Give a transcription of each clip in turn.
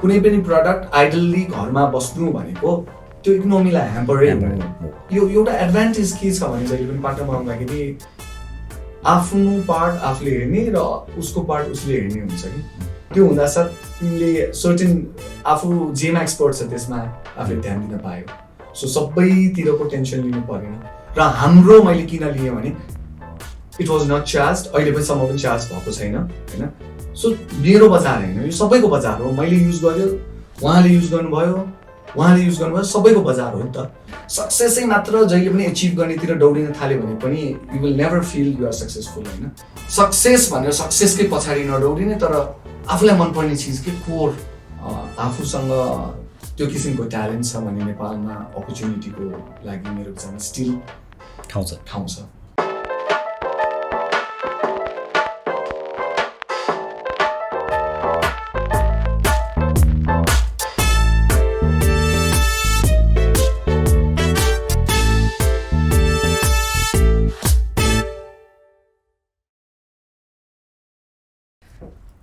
कुनै पनि प्रडक्ट आइडल्ली घरमा बस्नु भनेको त्यो इकोनोमीलाई ह्याम्परै यो एउटा एडभान्टेज के छ भने जहिले पनि पार्टनरमा आउँदाखेरि आफ्नो पार्ट आफूले हेर्ने र उसको पार्ट उसले हेर्ने हुन्छ कि त्यो हुँदासाथ तिमीले सर्टेन आफू जेमा एक्सपर्ट छ त्यसमा आफूले ध्यान दिन पायो सो सबैतिरको टेन्सन लिनु परेन र हाम्रो मैले किन लिएँ भने इट वाज नट चार्ज अहिले पनि सम्म पनि चार्ज भएको छैन होइन सो मेरो बजार होइन यो सबैको बजार हो मैले युज गर्यो उहाँले युज गर्नुभयो सबैको बजार हो नि त सक्सेसै मात्र जहिले पनि एचिभ गर्नेतिर दौडिन थाल्यो भने पनि you will never feel you are successful होइन सक्सेस भनेर सक्सेसकै पछाडि नदौडिने तर आफूलाई मनपर्ने चिज के कोर आफूसँग त्यो किसिमको ट्यालेन्ट छ भने नेपालमा अपर्च्युनिटीको लागि मेरो विचारमा स्टिल ठाउँ छ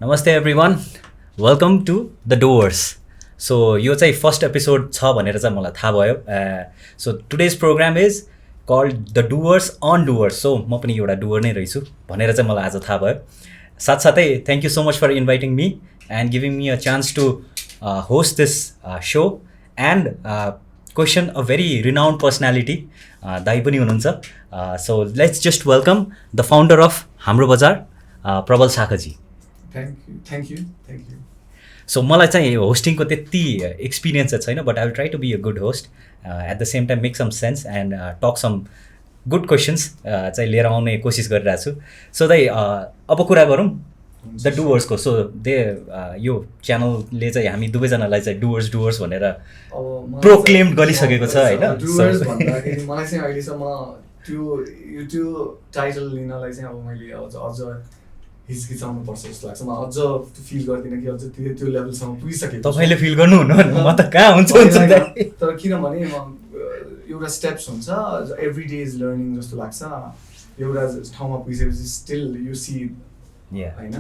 नमस्ते everyone welcome to the doers so यो चाहिँ फर्स्ट एपिसोड छ भनेर चाहिँ मलाई थाहा भयो so today's programme is called the doers on doers so म पनि एउटा डुवर नै रहेछु भनेर चाहिँ मलाई आज थाहा भयो साथसाथै thank you so much for inviting me and giving me a chance to host this so and question a very renowned personality दाइ पनि हुनुहुन्छ so let's just welcome the founder of Hamro Bazar प्रबल साखाजी थ्याङ्क यू सो मलाई चाहिँ होस्टिङको त्यति experience चाहिँ छैन but I will try to be a good host at the same time make some sense and talk some good questions चाहिँ लिएर आउने कोसिस गरिरहेको छु सो दाइ अब कुरा गरौँ द डुवर्सको सो यो च्यानलले चाहिँ हामी दुवैजनालाई चाहिँ डुवर्स भनेर प्रोक्लेम गरिसकेको छ होइन मलाई चाहिँ अहिलेसम्म त्यो टाइटल लिनलाई चाहिँ अब मैले अझ हिचकिचाउनु पर्छ जस्तो लाग्छ म अझ फिल गर्दिनँ कि अझ त्यो लेभलसम्म पुगिसकेँ तपाईँले फिल गर्नुहुन्न म त कहाँ हुन्छ तर किनभने एउटा स्टेप्स हुन्छ एभ्री डे इज लर्निङ जस्तो लाग्छ एउटा ठाउँमा पुगिसकेपछि स्टिल यु सी होइन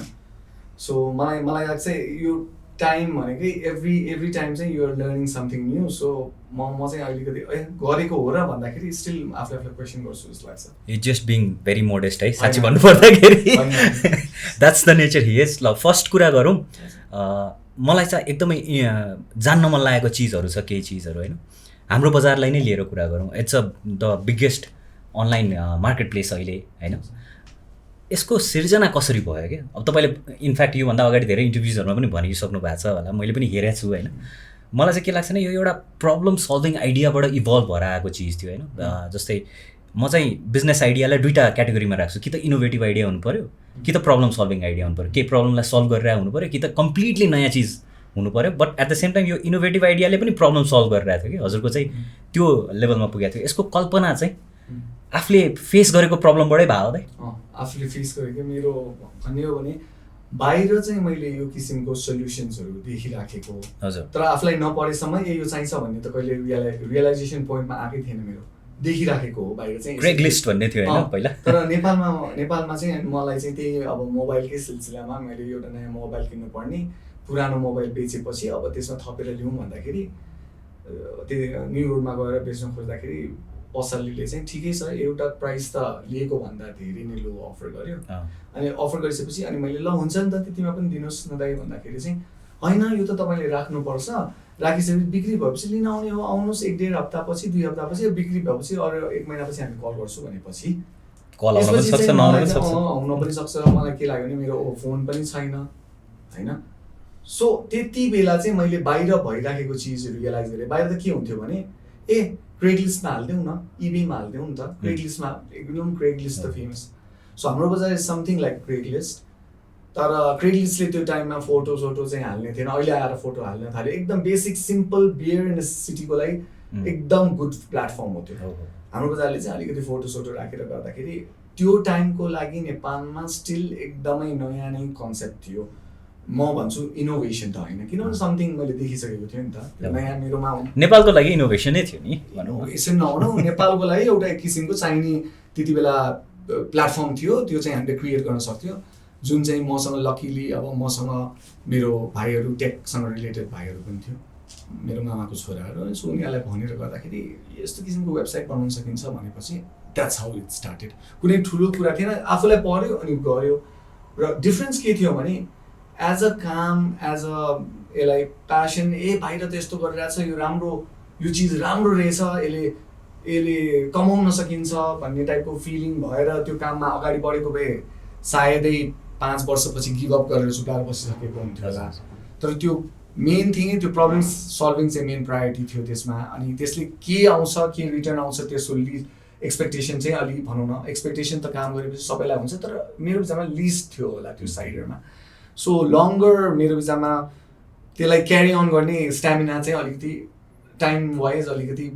सो मलाई लाग्छ यो टाइम भनेकै एभ्री टाइम चाहिँ you're learning something new so म चाहिँ अलिकति गरेको हो र भन्दाखेरि स्टिल आफूलाई क्वेसन गर्छु जस्तो लाग्छ it just being very modest है साँच्ची भन्नुपर्दाखेरि that's the nature he is ल फर्स्ट कुरा गरौँ मलाई चाहिँ एकदमै जान्न मन लागेको चिजहरू छ केही चिजहरू होइन हाम्रो बजारलाई नै लिएर कुरा गरौँ it's the biggest online market place अहिले होइन यसको सिर्जना कसरी भयो क्या अब तपाईँले इनफ्याक्ट योभन्दा अगाडि धेरै इन्टरभ्युजहरूमा पनि भनिसक्नु भएको छ होला मैले पनि हेरेको छु होइन मलाई चाहिँ के लाग्छ भने यो एउटा प्रब्लम सल्भिङ आइडियाबाट इभल्भ भएर आएको चिज थियो होइन जस्तै म चाहिँ बिजनेस आइडियालाई दुईवटा क्याटेगोरीमा राख्छु कि त इनोभेटिभ आइडिया हुनु पऱ्यो कि त प्रब्लम सल्भिङ आइडिया हुनु पऱ्यो केही प्रब्लमलाई सल्भ गरिरहेको हुनु पऱ्यो कि त कम्प्लिटली नयाँ चिज हुनु पऱ्यो but at the same time यो इनोभेटिभ आइडियाले पनि प्रब्लम सल्भ गरिरहेको थियो कि हजुरको चाहिँ त्यो लेभलमा पुगेको थियो यसको कल्पना चाहिँ आफूले फेस गरेको प्रब्लमबाटै भयो दाइ आफूले फेस गरेको मेरो भन्ने हो भने बाहिर चाहिँ मैले यो किसिमको सोल्युसन्सहरू देखिराखेको हजुर तर आफूलाई नपरेसम्म यो चाहिन्छ भन्ने त कहिले रियलाइजेसन पोइन्टमा आएकै थिएन मेरो देखिराखेको हो बाहिर चाहिँ क्रेगलिस्ट भन्ने थियो होइन पहिला तर नेपालमा चाहिँ मलाई चाहिँ त्यही अब मोबाइलकै सिलसिलामा मैले एउटा नयाँ मोबाइल किन्नु पर्ने पुरानो मोबाइल बेचेपछि अब त्यसमा थपेर ल्याउँ भन्दाखेरि त्यो न्यु रोडमा गएर बेच्न खोज्दाखेरि पसलले चाहिँ ठिकै छ एउटा प्राइस त लिएको भन्दा धेरै नै लो अफर गर्यो अनि अफर गरिसकेपछि अनि मैले ल हुन्छ नि त त्यतिमा पनि दिनुहोस् न दाइ भन्दाखेरि चाहिँ होइन यो त तपाईँले राख्नुपर्छ राखिसकेपछि बिक्री भएपछि लिन आउने हो आउनुहोस् 1-1.5 हप्तापछि 2 हप्तापछि बिक्री भएपछि अरू 1 महिनापछि हामी कल गर्छु भनेपछि हुन पनि सक्छ मलाई के लाग्यो भने मेरो फोन पनि छैन होइन सो त्यति बेला चाहिँ मैले बाहिर भइराखेको चिजहरू रियलाइज गरेँ बाहिर त के हुन्थ्यो भने क्रेगलिस्टमा हालिदेऊ न इबेमा हालिदेऊ नि त क्रेगलिस्टमा एकदम क्रेगलिस्ट त फेमस सो हाम्रो Bazar is something like Craigslist तर क्रेगलिस्टले त्यो टाइममा फोटो चाहिँ हाल्ने थिएन अहिले आएर फोटो हाल्न थाल्यो एकदम बेसिक सिम्पल बियर इन सिटीको लागि एकदम गुड प्लेटफर्म हो त्यो हाम्रो बजारले चाहिँ अलिकति फोटो राखेर गर्दाखेरि त्यो टाइमको लागि नेपालमा स्टिल एकदमै नयाँ नै कन्सेप्ट थियो म भन्छु इनोभेसन त होइन किनभने समथिङ मैले देखिसकेको थिएँ नि त नयाँ मेरोमा नेपालको लागि इनोभेसनै थियो नि इनोभेसन नहुनु नेपालको लागि एउटा एक किसिमको चाहिने त्यति बेला प्लेटफर्म थियो त्यो चाहिँ हामीले क्रिएट गर्न सक्थ्यो जुन चाहिँ मसँग लकिली अब मसँग मेरो भाइहरू टेकसँग रिलेटेड भाइहरू पनि थियो, मेरो मामाको छोराहरू। सो उनीहरूलाई भनेर गर्दाखेरि यस्तो किसिमको वेबसाइट बनाउन सकिन्छ भनेपछि द्याट्स हाउ इट स्टार्टेड। कुनै ठुलो कुरा थिएन, आफूलाई पढ्यो अनि गऱ्यो। र डिफ्रेन्स के थियो भने एज अ काम, एज अ यसलाई प्यासन, बाहिर त यस्तो गरिरहेछ, यो राम्रो, यो चिज राम्रो रहेछ, यसले कमाउन सकिन्छ भन्ने टाइपको फिलिङ भएर त्यो काममा अगाडि बढेको भए सायदै 5 वर्षपछि गिभ अप गरेर छुटाएर बसिसकेको हुन्थ्यो होला। तर त्यो मेन थिङ, त्यो प्रब्लम सल्भिङ चाहिँ मेन प्रायोरिटी थियो त्यसमा। अनि त्यसले के आउँछ, के रिटर्न आउँछ, त्यसको एक्सपेक्टेसन चाहिँ अलि भनौँ न, एक्सपेक्टेसन त काम गरेपछि सबैलाई हुन्छ, तर मेरो विचारमा लिस्ट थियो होला त्यो साइडहरूमा। सो लङ्गर मेरो विचारमा त्यसलाई क्यारी अन गर्ने स्ट्यामिना चाहिँ अलिकति टाइम वाइज अलिकति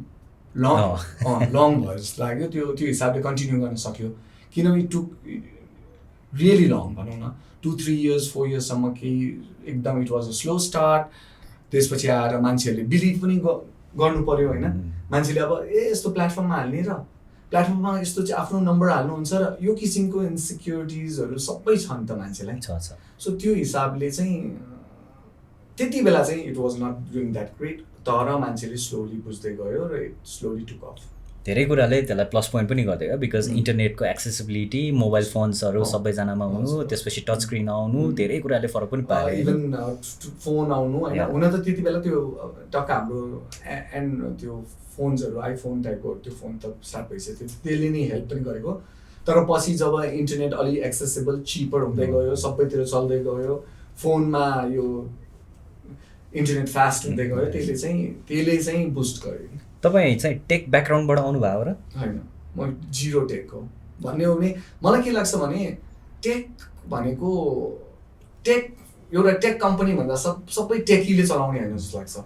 लङ भयो जस्तो लाग्यो। त्यो हिसाबले कन्टिन्यू गर्न सक्यो, किनभने टुक रियली लङ भनौँ न, 2-3 years 4 yearsसम्म केही एकदम it was a slow start. त्यसपछि आएर मान्छेहरूले बिलिभ पनि गर्नु पऱ्यो होइन। मान्छेले अब यस्तो प्लेटफर्ममा हाल्ने र प्लेटफर्ममा यस्तो चाहिँ आफ्नो नम्बर हाल्नुहुन्छ र यो किसिमको इन्सिक्युरिटिजहरू सबै छन् त मान्छेलाई। सो त्यो हिसाबले चाहिँ त्यति बेला चाहिँ it was not doing that great, तर मान्छेले स्लोली बुझ्दै गयो र इट स्लोली टुक अफ। धेरै कुराले त्यसलाई प्लस पोइन्ट पनि गर्दै गयो, बिकज इन्टरनेटको एक्सेसिबिलिटी, मोबाइल फोन्सहरू सबैजनामा हुनु, त्यसपछि टच स्क्रिन आउनु, धेरै कुराले फरक पनि पायो। इभन फोन आउनु होइन, हुन त त्यति बेला त्यो टक्क हाम्रो एन्ड त्यो फोन्सहरू आइफोन टाइपको त्यो फोन त स्टार्ट भइसक्यो, त्यसले नै हेल्प पनि गरेको। तर पछि जब इन्टरनेट अलि एक्सेसिबल चिपर हुँदै गयो, सबैतिर चल्दै गयो, फोनमा यो इन्टरनेट फास्ट हुँदै गयो, त्यसले चाहिँ बुस्ट गर्यो। तपाईँ चाहिँ टेक ब्याकग्राउन्डबाट आउनुभयो र? होइन, म जिरो टेक हो। भन्ने हो भने मलाई के लाग्छ भने टेक भनेको एउटा टेक कम्पनी भन्दा सबै टेकीले चलाउने होइन जस्तो लाग्छ।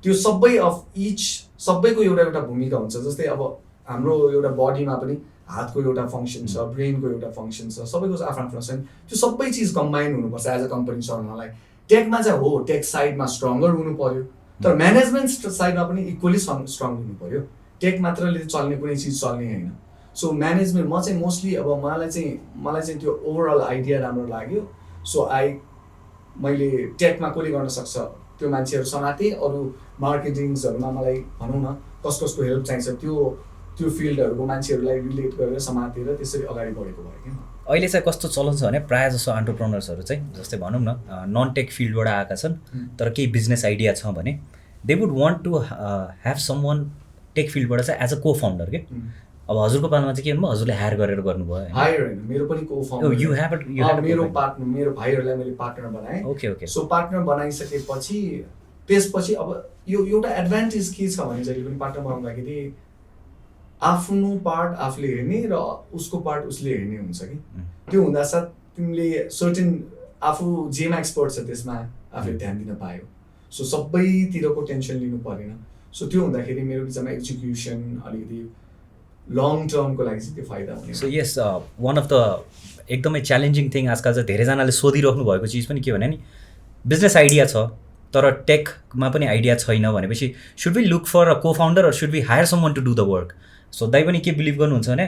त्यो सबैको एउटा भूमिका हुन्छ। जस्तै अब हाम्रो एउटा बडीमा पनि हातको एउटा फङ्सन छ, ब्रेनको एउटा फङ्सन छ, सबैको आफ्नो छ। त्यो सबै चिज कम्बाइन हुनुपर्छ एज अ कम्पनी चल्नलाई। टेकमा चाहिँ हो, टेक साइडमा स्ट्रङ्गर हुनु पर्यो, तर म्यानेजमेन्ट साइडमा पनि इक्वली स्ट्रङ हुनु पर्यो। टेक मात्रले चल्ने कुनै चिज चल्ने होइन। सो म्यानेजमेन्ट म चाहिँ मोस्टली अब मलाई चाहिँ त्यो ओभरअल आइडिया राम्रो लाग्यो। सो मैले टेकमा कसले गर्न सक्छ त्यो मान्छेहरू समातेँ। अरू मार्केटिङ्सहरूमा मलाई भनौँ न कसको हेल्प चाहिन्छ त्यो फिल्डहरूको मान्छेहरूलाई रिलेट गरेर समातेर त्यसरी अगाडि बढेको भयो कि। अहिले चाहिँ कस्तो चलन छ भने प्रायः जसो एन्टरप्रेनर्सहरू चाहिँ जस्तै भनौँ न नन टेक फिल्डबाट आएका छन्, तर केही बिजनेस आइडिया छ भने they would want to have someone tech फिल्डबाट चाहिँ एज अ को फाउन्डर के। अब हजुरको पालामा चाहिँ के भन्नुभयो, हजुरले हायर गरेर गर्नुभयो? हायर होइन, मेरो पनि को फाउन्डर। मेरो भाइहरूलाई मैले पार्टनर बनाएँ। ओके। सो पार्टनर बनाइसकेपछि त्यसपछि अब यो एउटा एडभान्टेज के छ भने जहिले पनि पार्टनर बनाउँदाखेरि आफ्नो पार्ट आफूले हेर्ने र उसको पार्ट उसले हेर्ने हुन्छ कि। त्यो हुँदासाथ तिमीले सर्टेन आफू जेमा एक्सपर्ट छ त्यसमा आफूले ध्यान दिन पायो। सो सबैतिरको टेन्सन लिनु परेन। सो त्यो हुँदाखेरि मेरो विचारमा एक्जिक्युसन अलिकति लङ टर्मको लागि चाहिँ त्यो फाइदा हुने। So yes, one of the एकदमै च्यालेन्जिङ थिङ आजकल चाहिँ धेरैजनाले सोधिराख्नु भएको चिज पनि के भने नि, बिजनेस आइडिया छ तर टेकमा पनि आइडिया छैन भनेपछि should be look for a cofounder or should be hire someone to do the work? So दाइ पनि के बिलिभ गर्नुहुन्छ भने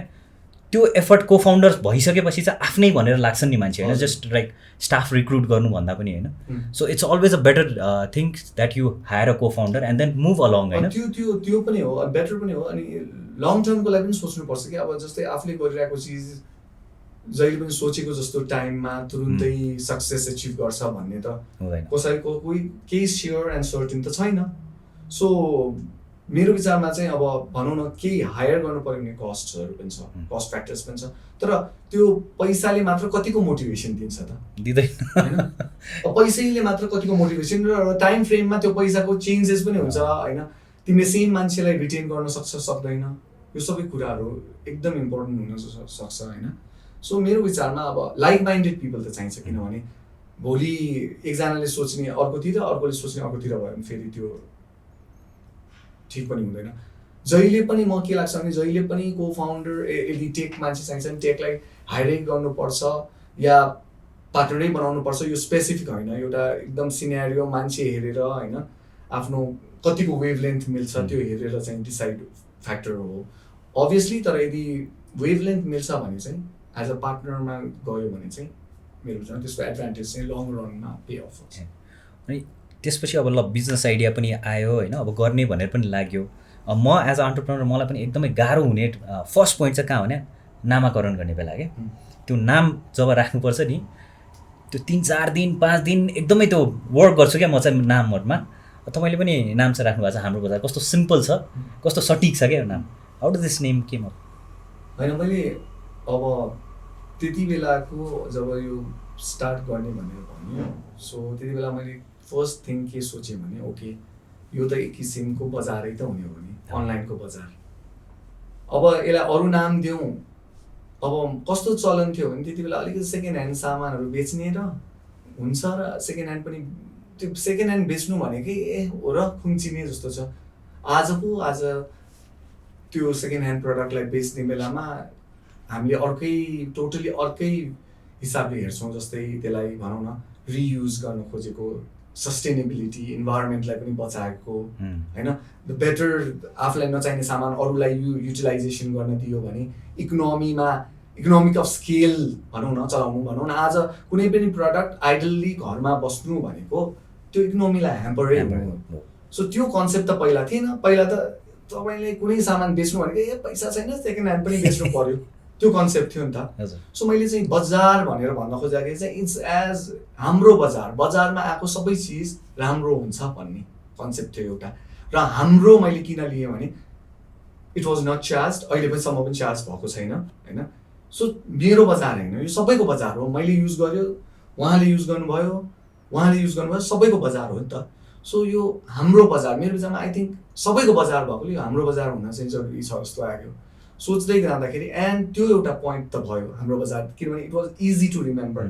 त्यो एफर्ट को फाउन्डर भइसकेपछि चाहिँ आफ्नै भनेर लाग्छ नि मान्छे होइन, जस्ट लाइक स्टाफ रिक्रुट गर्नुभन्दा पनि होइन। So it's always a better thing that you hire a cofounder and then move along होइन। त्यो पनि हो, बेटर पनि हो। अनि लङ टर्मको लागि पनि सोच्नुपर्छ कि अब जस्तै आफूले गरिरहेको चिज जहिले पनि सोचेको जस्तो टाइममा तुरुन्तै सक्सेस एचिभ गर्छ भन्ने त कसैको केही स्योर एन्ड सर्टेन त छैन। सो मेरो विचारमा चाहिँ अब भनौँ न केही हायर गर्नु पर्यो भने कस्टहरू पनि छ, कस्ट फ्याक्टर्स पनि छ, तर त्यो पैसाले मात्र कतिको मोटिभेसन दिन्छ त? दिँदैन होइन। पैसैले मात्र कतिको मोटिभेसन र टाइम फ्रेममा त्यो पैसाको चेन्जेस पनि हुन्छ होइन। तिमीले सेम मान्छेलाई रिटेन गर्न सक्छ सक्दैन, यो सबै कुराहरू एकदम इम्पोर्टेन्ट हुन सक्छ होइन। सो मेरो विचारमा अब लाइक माइन्डेड पिपल त चाहिन्छ, किनभने भोलि एकजनाले सोच्ने अर्कोतिर अर्कोले सोच्ने अर्कोतिर भयो भने फेरि त्यो ठिक पनि हुँदैन। जहिले पनि म के लाग्छ भने जहिले पनि को फाउन्डर यदि टेक मान्छे चाहिन्छ भने टेकलाई हायरै गर्नुपर्छ या पार्टनरै बनाउनुपर्छ, यो स्पेसिफिक होइन। एउटा एकदम सिनेरियो मान्छे हेरेर होइन, आफ्नो कतिको वेभलेन्थ मिल्छ त्यो हेरेर चाहिँ डिसाइड फ्याक्टर हो अभियसली। तर यदि वेभलेन्थ मिल्छ भने चाहिँ एज अ पार्टनरमा गयो भने चाहिँ मेरो विचारमा त्यसको एडभान्टेज चाहिँ लङ रनमा पे अफ हुन्छ। अनि त्यसपछि अब ल बिजनेस आइडिया पनि आयो होइन, अब गर्ने भनेर पनि लाग्यो। म एज अ अन्टरप्रेनर मलाई पनि एकदमै गाह्रो हुने फर्स्ट पोइन्ट चाहिँ कहाँ भने नामाकरण गर्ने बेला क्या। त्यो नाम जब राख्नुपर्छ नि त्यो 3-4 दिन 5 दिन एकदमै त्यो वर्क गर्छु क्या म चाहिँ नामहरूमा। तपाईँले पनि नाम चाहिँ राख्नु भएको छ हाम्रो बजार, कस्तो सिम्पल छ, कस्तो सटिक छ क्या नाम। How do this name came up? होइन मैले अब त्यति बेलाको जब यो स्टार्ट गर्ने भनेर भन्यो, सो त्यति बेला मैले फर्स्ट थिङ के सोचेँ भने ओके यो त एक किसिमको बजारै त हुने हो नि, अनलाइनको बजार। अब यसलाई अरू नाम दिउँ, अब कस्तो चलन थियो भने त्यति बेला अलिकति सेकेन्ड ह्यान्ड सामानहरू बेच्ने र हुन्छ र सेकेन्ड ह्यान्ड पनि त्यो सेकेन्ड ह्यान्ड बेच्नु भनेकै हो र खुम्चिने जस्तो छ। आज त्यो सेकेन्ड ह्यान्ड प्रडक्टलाई बेच्ने बेलामा हामीले टोटली अर्कै हिसाबले हेर्छौँ। जस्तै त्यसलाई भनौँ न रियुज गर्न खोजेको, सस्टेनेबिलिटी, इन्भाइरोमेन्टलाई पनि बचाएको होइन, द बेटर आफूलाई नचाहिने सामान अरूलाई युटिलाइजेसन गर्न दियो भने इकोनोमिक अफ स्केल भनौँ न चलाउनु भनौँ न। आज कुनै पनि प्रडक्ट आइडल्ली घरमा बस्नु भनेको त्यो इकोनोमीलाई ह्याम्परै हो। सो त्यो कन्सेप्ट त पहिला थिएन। पहिला त तपाईँले कुनै सामान बेच्नु भनेको पैसा छैन सेकेन्ड ह्यान्ड पनि बेच्नु पर्यो, त्यो कन्सेप्ट थियो नि त। सो मैले चाहिँ बजार भनेर भन्न खोजेको चाहिँ इट्स एज हाम्रो बजारमा आएको सबै चिज राम्रो हुन्छ भन्ने कन्सेप्ट थियो एउटा। र हाम्रो मैले किन लिएँ भने इट वाज नट चार्ज, अहिले पनि सम्म पनि चार्ज भएको छैन होइन। सो मेरो बजार होइन, यो सबैको बजार हो। मैले युज गर्यो, उहाँले युज गर्नुभयो, सबैको बजार हो नि त। सो यो हाम्रो बजार मेरो विचारमा आई थिङ्क सबैको बजार भएकोले यो हाम्रो बजार हुन चाहिँ जरुरी छ जस्तो लाग्यो सोच्दै जाँदाखेरि। एन्ड त्यो एउटा पोइन्ट त भयो हाम्रो बजार, किनभने it was easy to remember.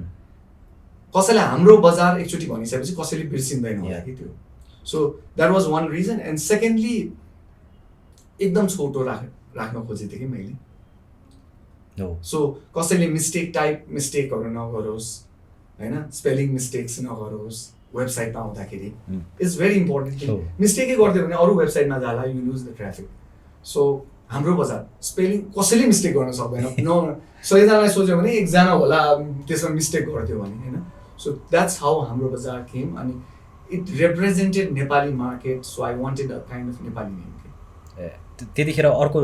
कसैलाई हाम्रो बजार एकचोटि भनिसकेपछि कसैले बिर्सिँदैन होला कि त्यो। So that was one reason. And secondly एकदम छोटो राख्न खोजेको थिएँ कि मैले। सो कसैले मिस्टेकहरू नगरोस् होइन, स्पेलिङ मिस्टेक्स नगरोस् वेबसाइटमा आउँदाखेरि। It's very important. मिस्टेकै गरिदियो भने अरू वेबसाइटमा जाला, you loose the traffic. So हाम्रो बजार स्पेलिङ कसैले मिस्टेक गर्न सक्दैन। 100जनालाई सोच्यो भने 1जना होला त्यसमा मिस्टेक गर्थ्यो भने होइन। सो द्याट्स हाउ हाम्रो बजार केम। अनि it represented Nepali market, so I wanted a kind of Nepali name. त्यतिखेर अर्को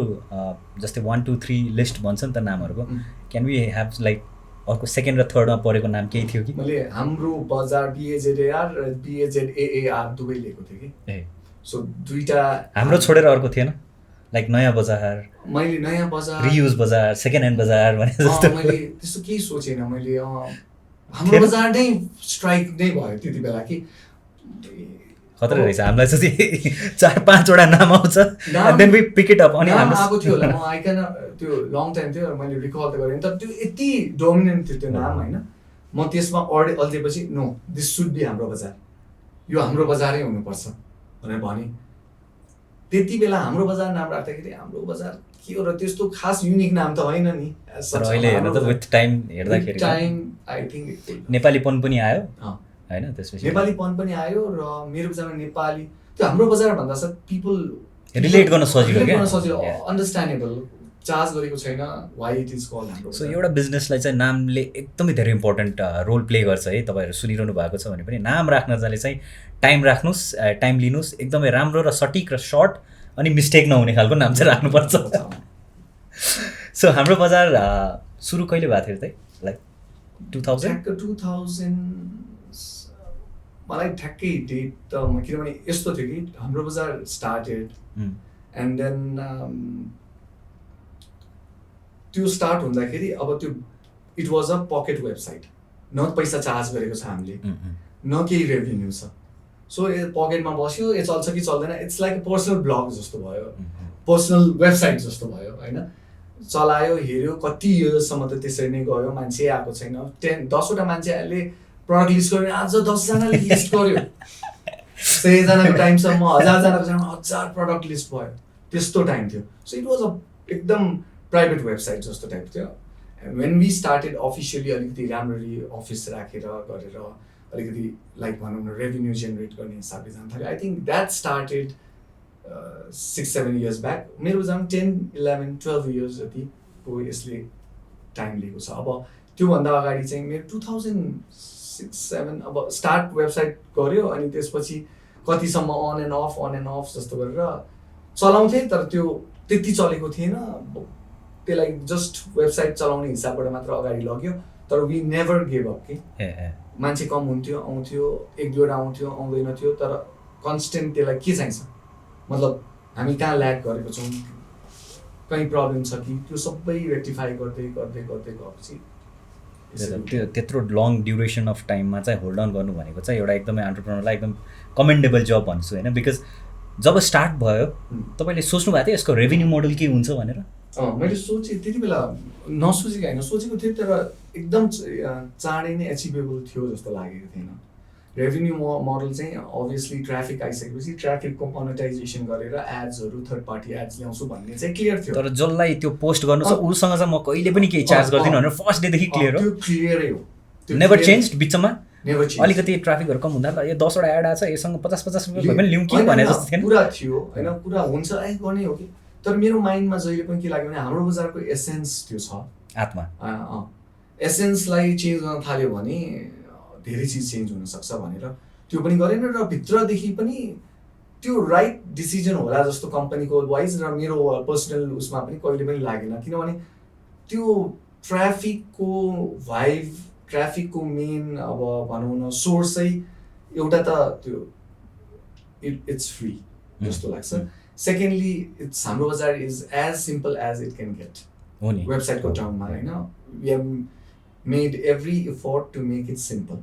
जस्तै 1 2 3 लिस्ट भन्छ नि त नामहरूको, क्यान वी ह्याभ लाइक अर्को सेकेन्ड र थर्डमा परेको नाम केही थियो कि? मैले हाम्रो बजार BAZAR र BAZAAR दुवै लिएको थिएँ कि। सो दुईटा हाम्रो छोडेर अर्को थिएन, लाइक नयाँ बजार, मैले नयाँ बजार, रियुज बजार, सेकेन्ड ह्यान्ड बजार भने जस्तो। मैले त्यस्तो केही सोचेन। मैले हाम्रो बजार नै स्ट्राइक नै भयो त्यति बेला कि खतरा रहेछ। हामीलाई चाहिँ 4-5वटा नाम आउँछ, then we pick it up. अनि हाम्रो आएको थियो होला, म आइकन त्यो लङ टाइम थियो मैले रिकल त गरेँ, तर त्यो यति डोमिनेन्ट थियो त्यो नाम होइन। म त्यसमा अल्झेपछि नो दिस सुड बी हाम्रो बजार, यो हाम्रो बजारै हुनुपर्छ भनेर भने। त्यति बेला हाम्रो बजार नाम राख्दाखेरि हाम्रो बजार के हो र त्यस्तो खास युनिक नाम त होइन नि। अहिले हेर्दा त विथ टाइम हेर्दाखेरि आई थिङ्क नेपालीपन पनि आयो होइन, त्यसपछि नेपालीपन पनि आयो र मेरो विचारमा नेपाली त्यो हाम्रो बजार भन्दा छ पिपल रिलेट गर्न सजिलो, अन्डरस्ट्यान्डेबल, चार्ज गरेको छैन वाइ इट इज कल्ड हाम्रो। सो एउटा बिजनेसलाई चाहिँ नामले एकदमै धेरै इम्पोर्टेन्ट रोल प्ले गर्छ है। तपाईँहरू सुनिरहनु भएको छ भने पनि नाम राख्न जाने चाहिँ टाइम राख्नुहोस्, टाइम लिनुहोस्, एकदमै राम्रो र सटिक र सर्ट अनि मिस्टेक नहुने खालको नाम चाहिँ राख्नुपर्छ। सो हाम्रो बजार सुरु कहिले भएको थियो त? लाइक 2000 मलाई ठ्याक्कै डेट त किनभने यस्तो थियो कि हाम्रो बजार स्टार्टेड एन्ड देन त्यो स्टार्ट हुँदाखेरि अब त्यो it was a pocket website, न पैसा चार्ज गरेको छ हामीले, न केही रेभेन्यू छ। सो पकेटमा बस्यो, चल्छ कि चल्दैन, इट्स लाइक पर्सनल ब्लग जस्तो भयो, पर्सनल वेबसाइट जस्तो भयो होइन। चलायो, हेऱ्यो, कति इयर्ससम्म त त्यसरी नै गयो, मान्छे आएको छैन। 10वटा मान्छेहरूले प्रडक्ट लिस्ट गर्यो, आज 10जनाले लिस्ट गर्यो, 100जनाको टाइमसम्म 1000जनाको टाइममा 1000 प्रडक्ट लिस्ट भयो, त्यस्तो टाइम थियो। सो इट वाज अ एकदम प्राइभेट वेबसाइट जस्तो टाइप थियो। वेन वी स्टार्टेड अफिसियली अलिकति राम्ररी अफिस राखेर गरेर अलिकति लाइक भनौँ न रेभेन्यू जेनेरेट गर्ने हिसाबले जान थाल्यो। I think that started 6-7 years back. मेरो जाम 10-11-12 इयर्स जतिको यसले टाइम लिएको छ। अब त्योभन्दा अगाडि चाहिँ मेरो 2006-07 अब स्टार्ट वेबसाइट गऱ्यो अनि त्यसपछि कतिसम्म अन एन्ड अफ जस्तो गरेर चलाउँथेँ, तर त्यो त्यति चलेको थिएन। त्यसलाई जस्ट वेबसाइट चलाउने हिसाबबाट मात्र अगाडि लग्यो, तर वी नेभर गिभ अप कि। मान्छे कम हुन्थ्यो, आउँथ्यो, 1-2वटा आउँथ्यो, आउँदैन थियो, तर कन्स्टेन्ट त्यसलाई के चाहिन्छ, मतलब हामी कहाँ ल्याक गरेको छौँ, कहीँ प्रब्लम छ कि, त्यो सबै रेक्टिफाई गर्दै गएपछि त्यो त्यत्रो लङ ड्युरेसन अफ टाइममा चाहिँ होल्ड अन गर्नु भनेको चाहिँ एउटा एकदमै एन्टरप्रेनरलाई एकदम कमेन्डेबल जब भन्छु होइन। बिकज जब स्टार्ट भयो तपाईँले सोच्नु भएको थियो यसको रेभेन्यू मोडल के हुन्छ भनेर? मैले सोचेँ त्यति बेला, नसोचेको होइन, सोचेको थिएँ, तर एकदम चाँडै नै एचिभेबल थियो जस्तो लागेको थिएन। रेभेन्यू मोडल चाहिँ अभियसली ट्राफिक आइसकेपछि ट्राफिकको मोनेटाइजेसन गरेर एड्सहरू थर्ड पार्टी एड्स ल्याउँछु भन्ने चाहिँ क्लियर थियो। तर जसलाई त्यो पोस्ट गर्नु छ उसँग चाहिँ म कहिले पनि केही चार्ज गर्दिनँ भनेर फर्स्ट डेदेखि क्लियर हो। त्यो क्लियरै हो, नेभर चेन्ज। बिचमा नेभर चेन्ज। अलिकति ट्राफिकहरू कम हुँदा ल यो 10वटा एड आएको छ यससँग 50-50 रुपियाँ पनि लिउँ कि भने जस्तो थिएन। कुरा थियो होइन, कुरा हुन्छ गर्ने हो कि। तर मेरो माइन्डमा जहिले पनि के लाग्यो भने हाम्रो बजारको एसेन्स त्यो छ, आत्मा। एसेन्सलाई चेन्ज गर्न थाल्यो भने धेरै चिज चेन्ज हुनसक्छ भनेर त्यो पनि गरेन। र भित्रदेखि पनि त्यो राइट डिसिजन होला जस्तो कम्पनीको वाइज र मेरो पर्सनल उसमा पनि कहिले पनि लागेन। किनभने त्यो ट्राफिकको भाइब, ट्राफिकको मेन अब भनौँ न सोर्सै एउटा त त्यो इट्स फ्री जस्तो लाग्छ। Secondly it's Hamro Bazar is as simple as it can get हो नि वेबसाइटको टर्ममा होइन। We have made every effort to make it simple.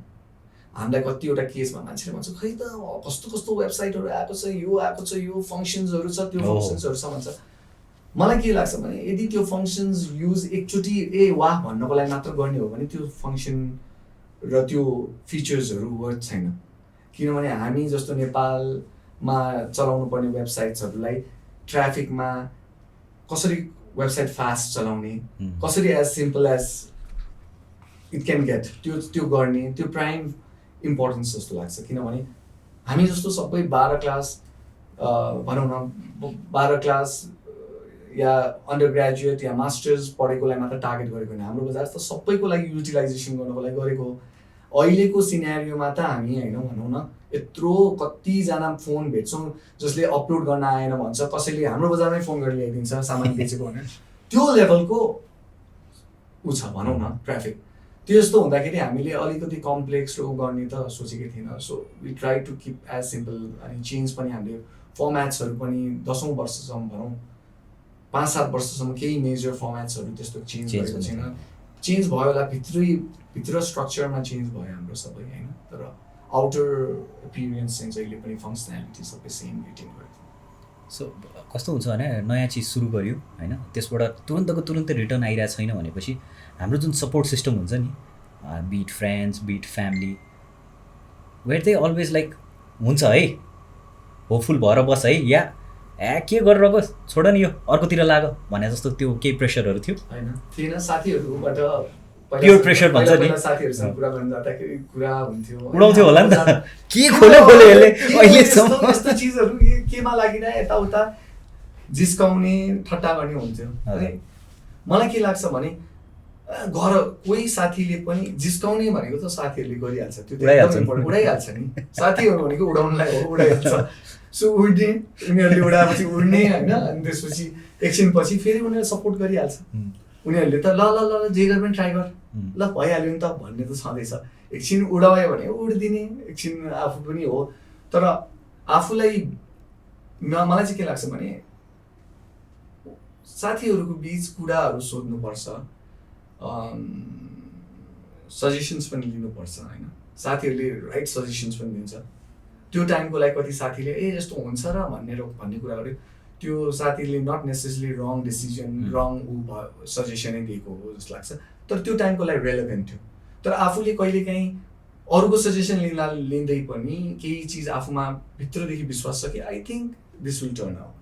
हामीलाई कतिवटा केसमा मान्छेले भन्छ खै त कस्तो वेबसाइटहरू आएको छ, यो आएको छ, यो फङ्सन्सहरू छ, त्यो फङ्सन्सहरू छ भन्छ। मलाई के लाग्छ भने यदि त्यो फङ्सन्स युज एकचोटि वाह भन्नको लागि मात्र गर्ने हो भने त्यो फङ्सन र त्यो फिचर्सहरू वर्थ छैन। किनभने हामी जस्तो नेपालमा चलाउनु पर्ने वेबसाइट्सहरूलाई ट्राफिकमा कसरी वेबसाइट फास्ट चलाउने, कसरी as simple as it can get त्यो गर्ने, त्यो प्राइम इम्पोर्टेन्स जस्तो लाग्छ। किनभने हामी जस्तो सबै 12 क्लास भनौँ न 12 क्लास या अन्डर ग्रेजुएट या मास्टर्स पढेकोलाई मात्र टार्गेट गरेको होइन। हाम्रो बजार त सबैको लागि युटिलाइजेसन गर्नको लागि गरेको हो। अहिलेको सिनेरियोमा त हामी होइन भनौँ न यत्रो कतिजना फोन भेट्छौँ जसले अपलोड गर्न आएन भन्छ, कसैले हाम्रो बजारमै फोन गरेर ल्याइदिन्छ सामान बेचेको भनेर। त्यो लेभलको ऊ छ भनौँ न ट्राफिक। त्यस्तो हुँदाखेरि हामीले अलिकति कम्प्लेक्स र ऊ गर्ने त सोचेकै थिएन। So we try to keep as simple. अनि चेन्ज पनि हामीले फर्मेट्सहरू पनि 10औं वर्षसम्म भनौँ 5-7 वर्षसम्म केही मेजर फर्मेट्सहरू त्यस्तो चेन्ज गरेको छैन। चेन्ज भयो होला भित्र स्ट्रक्चरमा चेन्ज भयो हाम्रो सबै होइन, तर आउटर एपिरियन्स चाहिँ जहिले पनि फङ्सनालिटी सबै सेम रिटेन गर्थ्यो। सो कस्तो हुन्छ भने नयाँ चिज सुरु गर्यो होइन, त्यसबाट तुरन्तै रिटर्न आइरहेको छैन भनेपछि हाम्रो जुन सपोर्ट सिस्टम हुन्छ नि, bit friends bit family, where they always like हुन्छ है होपफुल भएर बस है, या के गरेर गयो छोड नि यो अर्कोतिर लाग भने जस्तो त्यो केही प्रेसरहरू थियो होइन? थिएन। साथीहरूबाट प्योर प्रेसर भन्छ नि, साथीहरूसँग कुरा गर्न जाँदाखेरि कुरा हुन्थ्यो, उडाउँथ्यो होला नि त के खोल्यो यसले अहिलेसम्म यस्तो चिजहरू केमा लागिरहे यताउता जिस्काउने ठट्टा गर्ने हुन्थ्यो। मलाई के लाग्छ भने घर कोही साथीले पनि जिस्काउने भनेको त साथीहरूले गरिहाल्छ, त्यो उडाइहाल्छ नि। साथीहरू भनेको उडाउनलाई हो, उडाइहाल्छ। सो उड्ने उनीहरूले उडाएपछि उड्ने होइन, अनि त्यसपछि एकछिनपछि फेरि उनीहरूले सपोर्ट गरिहाल्छ। उनीहरूले त ल जे गरे पनि ट्राई गर, ल भइहाल्यो नि त भन्ने त छँदैछ। एकछिन उडायो भने उडिदिने, एकछिन आफू पनि हो। तर आफूलाई मलाई चाहिँ के लाग्छ भने साथीहरूको बिच कुराहरू सोध्नुपर्छ, सजेसन्स पनि लिनुपर्छ होइन। साथीहरूले राइट सजेसन्स पनि दिन्छ। त्यो टाइमको लागि कति साथीले यस्तो हुन्छ र भन्ने कुरा गर्यो, त्यो साथीले नट नेसेसरी रङ डिसिजन रङ सजेसनै दिएको हो जस्तो लाग्छ, तर त्यो टाइमको लागि रेलेभेन्ट थियो। तर आफूले कहिलेकाहीँ अरूको सजेसन लिँदै पनि केही चिज आफूमा भित्रदेखि विश्वास छ कि I think this will turn out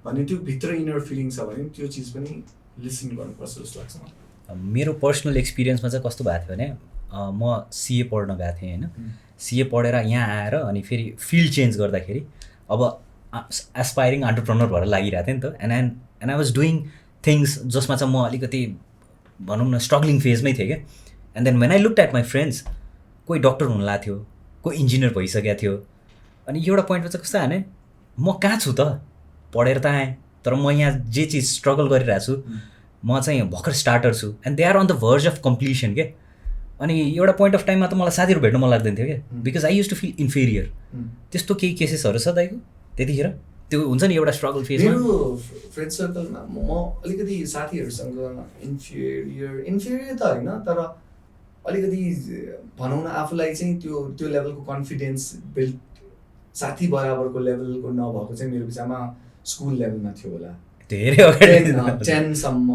भन्ने त्यो भित्र इनर फिलिङ छ भने त्यो चिज पनि लिसन गर्नुपर्छ जस्तो लाग्छ मलाई। मेरो पर्सनल एक्सपिरियन्समा चाहिँ कस्तो भएको थियो भने म सिए पढ्न गएको थिएँ होइन। सिए पढेर यहाँ आएर अनि फेरि फिल्ड चेन्ज गर्दाखेरि अब एस्पाइरिङ एन्टरप्रेनर भएर लागिरहेको थिएँ नि त। And I was doing things जसमा चाहिँ म अलिकति भनौँ न स्ट्रगलिङ फेजमै थिएँ क्या। And then when I looked at my friends, कोही डक्टर हुनु लागेको थियो, कोही इन्जिनियर भइसकेको थियो। अनि एउटा पोइन्टमा चाहिँ कस्तो हाने, म कहाँ छु त, पढेर त आएँ तर म यहाँ जे चिज स्ट्रगल गरिरहेको छु, म चाहिँ भर्खर स्टार्टर छु and they are on the verge of completion के। अनि एउटा पोइन्ट अफ टाइममा त मलाई साथीहरू भेट्न मन लाग्दैन थियो क्या, because I use to feel inferior. त्यस्तो केही केसेसहरू छ दाइको त्यतिखेर? त्यो हुन्छ नि एउटा स्ट्रगल फेजमा। मेरो फ्रेन्ड सर्कलमा म अलिकति साथीहरूसँग इन्फेरियर त होइन, तर अलिकति भनौँ न आफूलाई चाहिँ त्यो लेभलको कन्फिडेन्स बिल्ड साथी बराबरको लेभलको नभएको चाहिँ मेरो विचारमा स्कुल लेभलमा थियो होला, धेरै अगाडि 10सम्म।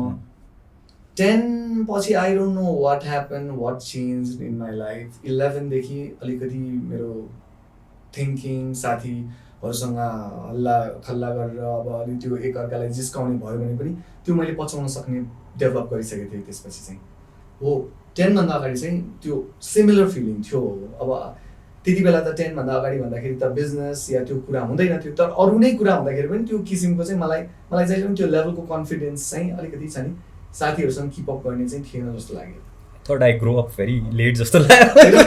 10 पछि I don't know what happen, what change in my life. 11देखि अलिकति मेरो थिङ्किङ साथीहरूसँग हल्ला खल्ला गरेर अब अलिक त्यो एकअर्कालाई जिस्काउने भयो भने पनि त्यो मैले पचाउन सक्ने डेभलप गरिसकेको थिएँ। त्यसपछि चाहिँ हो 10 भन्दा अगाडि चाहिँ त्यो सिमिलर फिलिङ थियो। अब त्यति बेला त 10 भन्दा अगाडि भन्दाखेरि त बिजनेस या त्यो कुरा हुँदैन थियो, तर अरू नै कुरा हुँदाखेरि पनि त्यो किसिमको चाहिँ मलाई जहिले पनि त्यो लेभलको कन्फिडेन्स चाहिँ अलिकति छ नि, साथीहरूसँग किपअप गर्ने चाहिँ थिएन जस्तो लाग्यो। Third I grow up very late जस्तो लाग्यो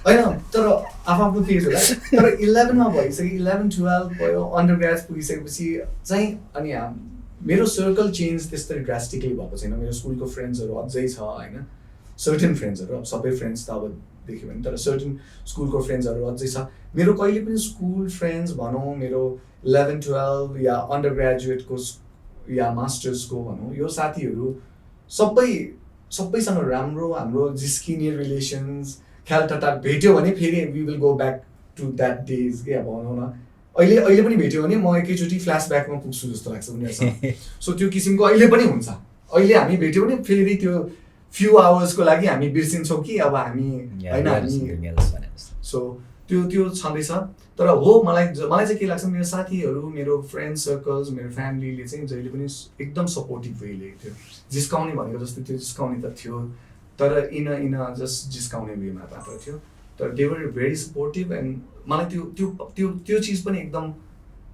होइन, तर आफ्नो फेज होला। तर 11मा भइसक्यो, 11-12 भयो, अन्डर ग्रेड पुगिसकेपछि चाहिँ अनि मेरो सर्कल चेन्ज त्यस्तै ड्रास्टिकली भएको छैन। मेरो स्कुलको फ्रेन्ड्सहरू अझै छ होइन, सर्टेन फ्रेन्ड्सहरू, अब सबै फ्रेन्ड्स त अब देख्यो भने, तर सर्टेन स्कुलको फ्रेन्ड्सहरू अझै छ। मेरो कहिले पनि स्कुल फ्रेन्ड्स भनौँ, मेरो 11-12 या अन्डर ग्रेजुएटको या मास्टर्सको भनौँ, यो साथीहरू सबैसँग राम्रो, हाम्रो जिस्किने रिलेसन्स, ख्याल टट्टा भेट्यो भने फेरि we will go back to that days के। अब भनौँ न अहिले पनि भेट्यो भने म एकैचोटि फ्ल्यासब्याकमा पुग्छु जस्तो लाग्छ उनीहरूसँग। सो त्यो किसिमको अहिले पनि हुन्छ। अहिले हामी भेट्यौँ भने फेरि त्यो फ्यु आवर्सको लागि हामी बिर्सिन्छौँ कि अब हामी होइन हामी। सो त्यो छँदैछ। तर हो मलाई चाहिँ के लाग्छ, मेरो साथीहरू, मेरो फ्रेन्ड सर्कल्स, मेरो फ्यामिलीले चाहिँ जहिले पनि एकदम सपोर्टिभ वेले थियो। जिस्काउने भनेको जस्तो त्यो जिस्काउने त थियो, तर इन जस्ट जिस्काउने वेमा मात्र थियो, तर they were very supportive. And मलाई त्यो चिज पनि एकदम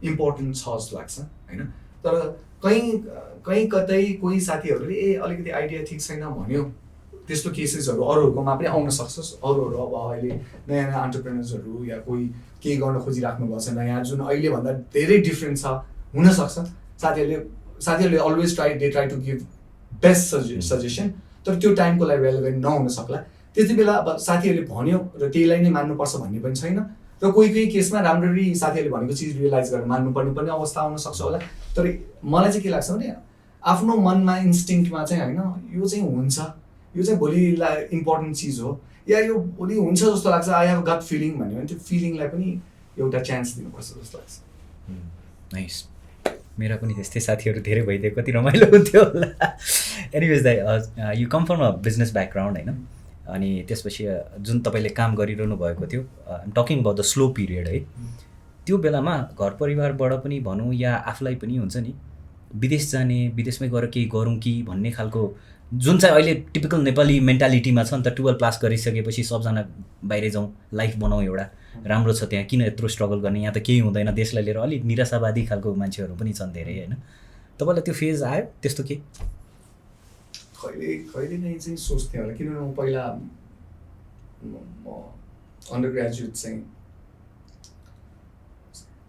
इम्पोर्टेन्ट छ जस्तो लाग्छ होइन। तर कहीँ कतै कोही साथीहरूले अलिकति आइडिया ठिक छैन भन्यो, त्यस्तो केसेसहरू अरूहरूकोमा पनि आउन सक्छ। अरूहरू अब अहिले नयाँ एन्टरप्रेनर्सहरू या कोही केही गर्न खोजिराख्नु भएको छ नयाँ, जुन अहिलेभन्दा धेरै डिफ्रेन्ट छ हुनसक्छ। साथीहरूले always try to give best suggestion, तर त्यो टाइमको लागि रेलेभेन्ट नहुन सक्ला। त्यति बेला अब साथीहरूले भन्यो र त्यहीलाई नै मान्नुपर्छ भन्ने पनि छैन, र कोही केसमा राम्ररी साथीहरूले भनेको चिज रियलाइज गरेर मान्नुपर्ने पनि अवस्था आउन सक्छ होला। तर मलाई चाहिँ के लाग्छ भने आफ्नो मनमा इन्स्टिङ्क्टमा चाहिँ होइन, यो चाहिँ हुन्छ, यो चाहिँ भोलिलाई इम्पोर्टेन्ट चिज हो, या यो भोलि हुन्छ जस्तो लाग्छ, आई हेभ गट फिलिङ भन्यो भने त्यो फिलिङलाई पनि एउटा चान्स दिनुपर्छ जस्तो लाग्छ। नाइस। मेरा पनि त्यस्तै साथीहरू धेरै भइदियो, कति रमाइलो हुन्थ्यो होला। एनिवेज दाइ, you come from a business background होइन, अनि त्यसपछि जुन तपाईँले काम गरिरहनु भएको थियो, I'm talking about the slow period है, त्यो बेलामा घर परिवारबाट पनि भनौँ या आफूलाई पनि हुन्छ नि विदेश जाने, विदेशमै गएर केही गरौँ कि भन्ने खालको जुन चाहिँ अहिले टिपिकल नेपाली मेन्टालिटीमा छ नि त, 12 पास गरिसकेपछि सबजना बाहिर जाउँ, लाइफ बनाउँ, एउटा राम्रो छ त्यहाँ, किन यत्रो स्ट्रगल गर्ने, यहाँ त केही हुँदैन, देशलाई लिएर अलिक निराशावादी खालको मान्छेहरू पनि छन् धेरै होइन। तपाईँलाई त्यो फेज आयो त्यस्तो के? कहिले नै चाहिँ सोच्थेँ होला, किनभने म पहिला अन्डर ग्रेजुएट चाहिँ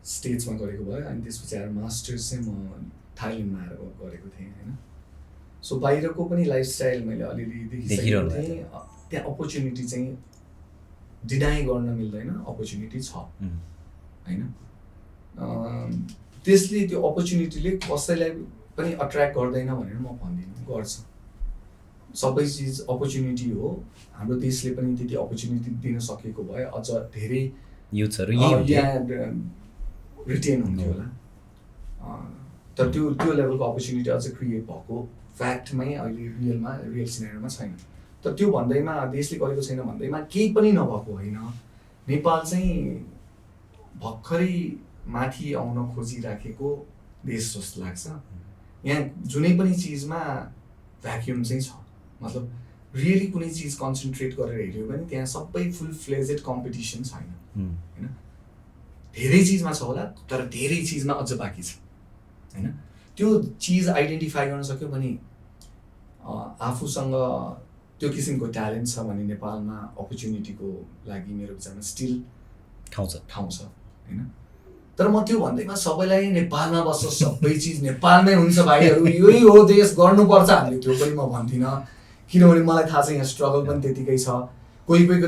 स्टेट्समा गरेको भयो, अनि त्यसपछि आएर मास्टर्स चाहिँ म थाइल्यान्डमा आएर गरेको थिएँ होइन। सो बाहिरको पनि लाइफस्टाइल मैले अलिअलि देखिसकेको थिएँ। त्यहाँ अपर्च्युनिटी चाहिँ डिनाइ गर्न मिल्दैन, अपर्च्युनिटी छ होइन। त्यसले त्यो अपर्च्युनिटीले कसैलाई पनि अट्र्याक्ट गर्दैन भनेर म भन्दिनँ, गर्छ। सबै चिज अपर्च्युनिटी हो, हाम्रो देशले पनि त्यति अपर्च्युनिटी दिन सकेको भए अझ धेरै युथहरू यहाँ रिटेन हुन्थ्यो होला। तर त्यो लेभलको अपर्च्युनिटी अझ क्रिएट भएको फ्याक्टमै अहिले रियल सिनेरियोमा छैन। तर त्यो भन्दैमा देशले गरेको छैन भन्दैमा केही पनि नभएको होइन। नेपाल चाहिँ भर्खरै माथि आउन खोजिराखेको देश जस्तो लाग्छ। यहाँ जुनै पनि चिजमा भ्याक्युम चाहिँ छ, मतलब रियली कुनै चिज कन्सन्ट्रेट गरेर हेऱ्यो भने त्यहाँ सबै फुल फ्लेजेड कम्पिटिसन छैन होइन। धेरै चिजमा छ होला, तर धेरै चिजमा अझ बाँकी छ होइन। त्यो चिज आइडेन्टिफाई गर्न सक्यो भने आफूसँग त्यो किसिमको ट्यालेन्ट छ भने नेपालमा अपर्च्युनिटीको लागि मेरो विचारमा स्टिल ठाउँ छ होइन। तर म त्यो भन्दैमा सबैलाई नेपालमा बस्छ, सबै चिज नेपालमै हुन्छ भाइहरू, यही हो देश, गर्नुपर्छ हामीले त्यो पनि म भन्दिनँ, किनभने मलाई थाहा छ यहाँ स्ट्रगल पनि त्यतिकै छ। कोही कोहीको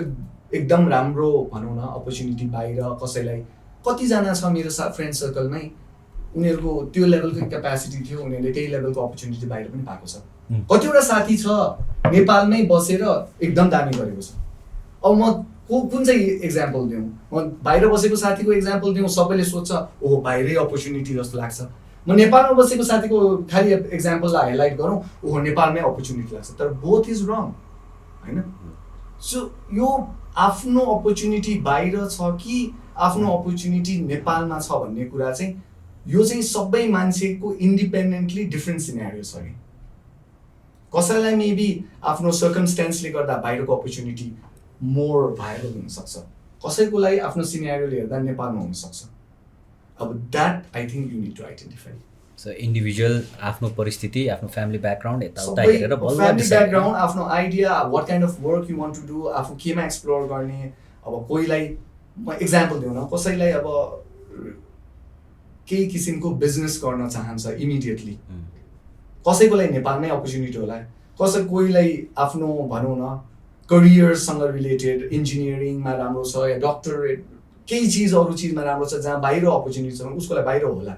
एकदम राम्रो भनौँ न अपर्च्युनिटी बाहिर, कसैलाई कतिजना छ मेरो फ्रेन्ड सर्कलमै उनीहरूको त्यो लेभलको क्यापेसिटी थियो, उनीहरूले त्यही लेभलको अपर्च्युनिटी बाहिर पनि पाएको छ। कतिवटा साथी छ नेपालमै बसेर एकदम दामी गरेको छ। अब म कुन चाहिँ इक्जाम्पल दिउँ, म बाहिर बसेको साथीको इक्जाम्पल दिउँ, सबैले सोध्छ ओहो बाहिरै अपर्च्युनिटी जस्तो लाग्छ। म नेपालमा बसेको साथीको खालि इक्जाम्पललाई हाइलाइट गरौँ, ओहो नेपालमै अपर्च्युनिटी लाग्छ, तर बोथ इज रङ होइन। सो यो आफ्नो अपर्च्युनिटी बाहिर छ कि आफ्नो अपर्च्युनिटी नेपालमा छ भन्ने कुरा चाहिँ यो चाहिँ सबै मान्छेको इन्डिपेन्डेन्टली डिफ्रेन्ट सिनेरियो छ कि कसैलाई मेबी आफ्नो सर्कमस्टेन्सले गर्दा बाहिरको अपर्च्युनिटी मोर भाइरल हुनसक्छ, कसैको लागि आफ्नो सिनेरियोले हेर्दा नेपालमा हुनसक्छ। अब that I think you need to identify. So individual आफ्नो परिस्थिति, आफ्नो फ्यामिली ब्याकग्राउन्ड यताउता हेरेर फ्यामिली ब्याकग्राउन्ड, आफ्नो idea, what kind of work you want to do, आफू केमा एक्सप्लोर गर्ने। अब कोहीलाई म इक्जाम्पल दिउँ न, कसैलाई अब केही किसिमको बिजनेस गर्न चाहन्छ इमिडिएटली, कसैको लागि नेपालमै अपर्च्युनिटी होला, कोहीलाई आफ्नो भनौँ न करियरसँग रिलेटेड इन्जिनियरिङमा राम्रो छ या डक्टरेट केही चिज अरू चिजमा राम्रो छ जहाँ बाहिर अपर्च्युनिटी छ उसको लागि बाहिर होला।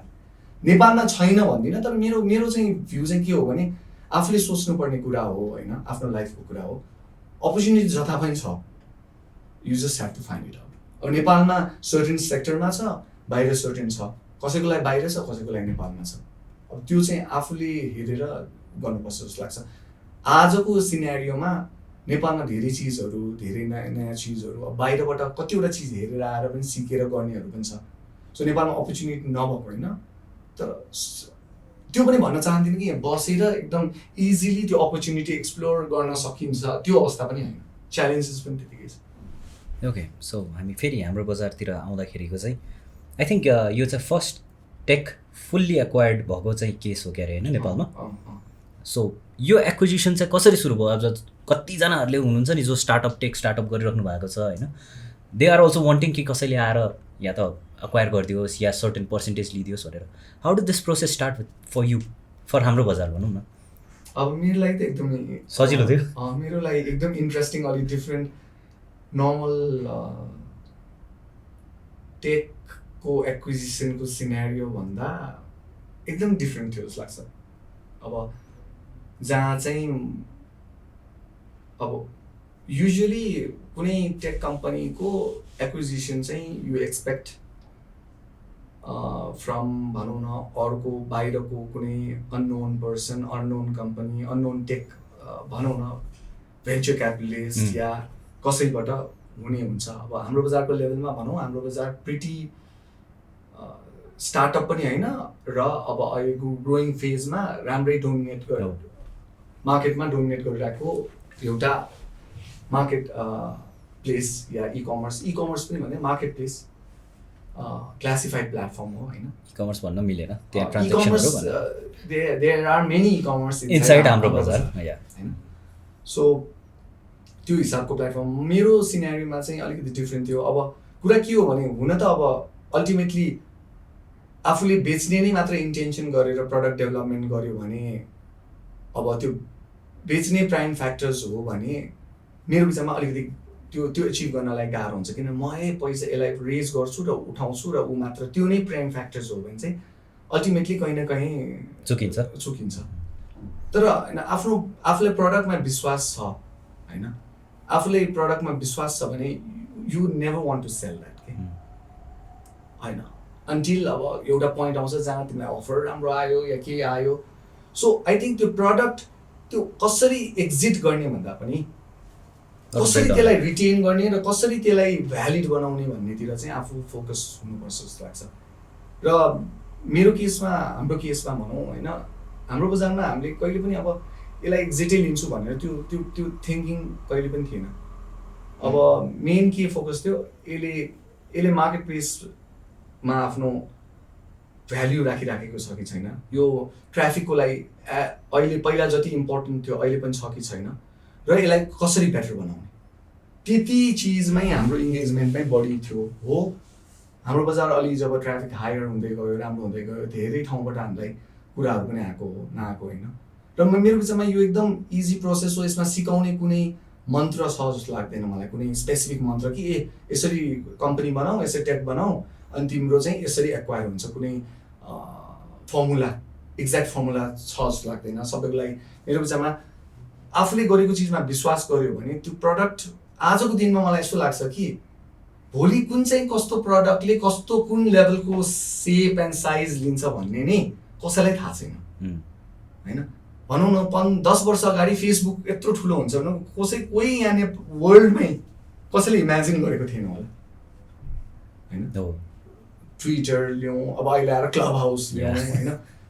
नेपालमा छैन भन्दिनँ, तर मेरो चाहिँ भ्यू चाहिँ के हो भने आफूले सोच्नुपर्ने कुरा हो होइन, आफ्नो लाइफको कुरा हो। अपर्च्युनिटी जता पनि छ, you just have to find it out. अब नेपालमा सर्टेन सेक्टरमा छ, बाहिर सर्टेन छ, कसैको लागि बाहिर छ, कसैको लागि नेपालमा छ। अब त्यो चाहिँ आफूले हेरेर गर्नुपर्छ जस्तो लाग्छ। आजको सिनेरियोमा नेपालमा धेरै चिजहरू, धेरै नयाँ नयाँ चिजहरू, अब बाहिरबाट कतिवटा चिज हेरेर आएर पनि सिकेर गर्नेहरू पनि छ। सो नेपालमा अपर्च्युनिटी नभएको होइन, तर त्यो पनि भन्न चाहन्दिनँ कि यहाँ बसेर एकदम इजिली त्यो अपर्च्युनिटी एक्सप्लोर गर्न सकिन्छ, त्यो अवस्था पनि होइन, च्यालेन्जेस पनि त्यतिकै छ। ओके, सो हामी फेरि हाम्रो बजारतिर आउँदाखेरिको चाहिँ आई थिङ्क यो चाहिँ फर्स्ट टेक फुल्ली एक्वायर्ड भएको चाहिँ केस हो क्या अरे होइन नेपालमा। सो यो एक्विजिसन चाहिँ कसरी सुरु भयो? अब कतिजनाहरूले हुनुहुन्छ नि जो टेक स्टार्टअप गरिराख्नु भएको छ होइन, दे आर अल्सो वान्टिङ कि कसैले आएर या त एक्वायर गरिदियोस् या सर्टेन पर्सेन्टेज लिइदियोस् भनेर। How do this process start for you, for Hamro Bazar भनौँ न? अब मेरो लागि त एकदमै सजिलो थियो, मेरो लागि एकदम इन्ट्रेस्टिङ, अलिक डिफ्रेन्ट। नर्मल टेकको एक्विजिसनको सिनेरियो भन्दा एकदम डिफ्रेन्ट थियो जस्तो लाग्छ। अब जहाँ चाहिँ अब युजुअली कुनै टेक कम्पनीको एक्विजिसन चाहिँ यु एक्सपेक्ट फ्रम भनौँ न अर्को बाहिरको कुनै unknown person, unknown company, unknown tech भनौँ न भेन्चर क्यापिटलिस्ट या कसैबाट हुने हुन्छ। अब हाम्रो बजारको लेभलमा भनौँ, हाम्रो बजार प्रिटी स्टार्टअप पनि होइन र अब अहिलेको ग्रोइङ फेजमा राम्रै डोमिनेट गरेर मार्केटमा डोमिनेट गरिरहेको एउटा मार्केट प्लेस या इकमर्स पनि भने मार्केट प्लेस क्लासिफाइड प्लेटफर्म हो होइन। इकमर्स भन्न मिलेन, त्यहाँ ट्रान्ज्याक्सनहरु भन्न there are many ecommerce inside Hamro Bazar हैन। सो त्यो हिसाबको प्लेटफर्म मेरो सिनेरियोमा चाहिँ अलिकति डिफ्रेन्ट थियो। अब कुरा के हो भने हुन त अब अल्टिमेटली आफूले बेच्ने नै मात्र इन्टेन्सन गरेर प्रडक्ट डेभलपमेन्ट गर्यो भने अब त्यो बेच्ने प्राइम फ्याक्टर्स हो भने मेरो विचारमा अलिकति त्यो एचिभ गर्नलाई गाह्रो हुन्छ, किन म पैसा यसलाई रेज गर्छु र उठाउँछु र ऊ मात्र त्यो नै प्राइम फ्याक्टर्स हो भने चाहिँ अल्टिमेटली कहीँ न कहीँ चुकिन्छ। तर होइन आफूलाई प्रडक्टमा विश्वास छ होइन, आफूले प्रडक्टमा विश्वास छ भने you never want to sell that के होइन, अन्टिल अब एउटा पोइन्ट आउँछ जहाँ तिमीलाई अफर राम्रो आयो या के आयो। सो आई थिङ्क त्यो प्रडक्ट त्यो कसरी एक्जिट गर्ने भन्दा पनि कसरी त्यसलाई रिटेन गर्ने र कसरी त्यसलाई भ्यालिड बनाउने भन्नेतिर चाहिँ आफू फोकस हुनुपर्छ जस्तो लाग्छ। र मेरो केसमा, हाम्रो केसमा भनौँ होइन, हाम्रो बजारमा हामीले कहिले पनि अब यसलाई एक्जिटै लिन्छु भनेर त्यो थिङ्किङ कहिले पनि थिएन। अब मेन के फोकस थियो, यसले मार्केट प्लेसमा आफ्नो भ्याल्यु राखिराखेको छ कि छैन, यो ट्राफिकको लागि अहिले पहिला जति इम्पोर्टेन्ट थियो अहिले पनि छ कि छैन, र यसलाई कसरी बेटर बनाउने, त्यति चिजमै हाम्रो इङ्गेजमेन्टमै बढी थियो हो। हाम्रो बजार अलि जब ट्राफिक हायर हुँदै गयो, राम्रो हुँदै गयो, धेरै ठाउँबाट हामीलाई कुराहरू पनि आएको हो, नआएको होइन। र मेरो विचारमा यो एकदम इजी प्रोसेस हो, यसमा सिकाउने कुनै मन्त्र छ जस्तो लाग्दैन मलाई, कुनै स्पेसिफिक मन्त्र कि यसरी कम्पनी बनाऊ, यसरी टेक बनाऊ अनि तिम्रो चाहिँ यसरी एक्वायर हुन्छ, कुनै फर्मुला एक्ज्याक्ट फर्मुला छ जस्तो लाग्दैन। सबैको लागि मेरो विचारमा आफूले गरेको चिजमा विश्वास गर्यो भने त्यो प्रडक्ट आजको दिनमा मलाई यस्तो लाग्छ कि भोलि कुन चाहिँ कस्तो प्रडक्टले कस्तो कुन लेभलको सेप एन्ड साइज लिन्छ भन्ने नै कसैलाई थाहा छैन होइन। भनौँ न 10 वर्ष अगाडि फेसबुक यत्रो ठुलो हुन्छ भने कोही यहाँ वर्ल्डमै कसैले इमेजिन गरेको थिएन होला होइन। ट्विटर ल्याउँ, अब अहिले आएर क्लब हाउस ल्याउँ होइन।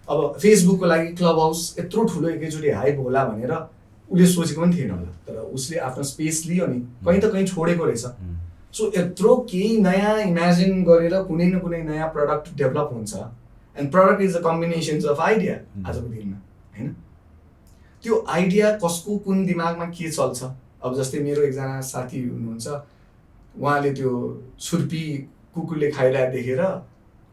अब फेसबुकको लागि क्लब हाउस यत्रो ठुलो एकैचोटि हाइप होला भनेर उसले सोचेको पनि थिएन होला, तर उसले आफ्नो स्पेस लियो नि कहीँ त कहीँ छोडेको रहेछ। सो यत्रो केही नयाँ इमेजिन गरेर कुनै न कुनै नयाँ प्रडक्ट डेभलप हुन्छ, and product is a combinations of idea आजको दिनमा होइन। त्यो आइडिया कसको कुन दिमागमा के चल्छ, अब जस्तै मेरो एकजना साथी हुनुहुन्छ, उहाँले त्यो छुर्पी कुकुरले खाइरहेको देखेर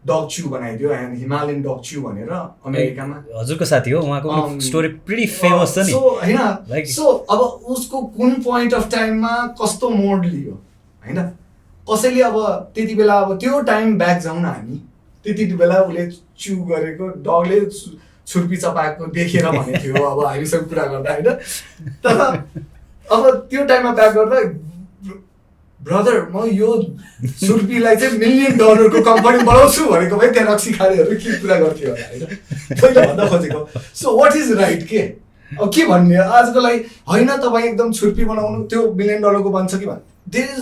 डग च्यू बनाइदियो, एन्ड हिमालयन डग च्यू भनेर अमेरिकामा। हजुरको साथी हो, उहाँको स्टोरी प्रिटी फेमस छ नि होइन। सो अब उसको कुन पोइन्ट अफ टाइममा कस्तो मोड लियो होइन। कसैले अब त्यति बेला अब त्यो टाइम ब्याक जाउँ न हामी, त्यति बेला उसले च्यू गरेको डगले छुर्पी चपाएको देखेर भने थियो अब हामीसँग कुरा गर्दा होइन। तर अब त्यो टाइममा ब्याक गर्दा ब्रदर म यो छुर्पीलाई चाहिँ $1 मिलियन कम्पनी बनाउँछु भनेको भए त्यहाँ रक्सी खानेहरू के कुरा गर्थ्यो होला होइन, पहिला भन्दा खोजेको। सो वाट इज राइट के, अब के भन्ने आजको लागि होइन तपाईँ एकदम छुर्पी बनाउनु त्यो $1 मिलियन बन्छ कि भन्नु, there is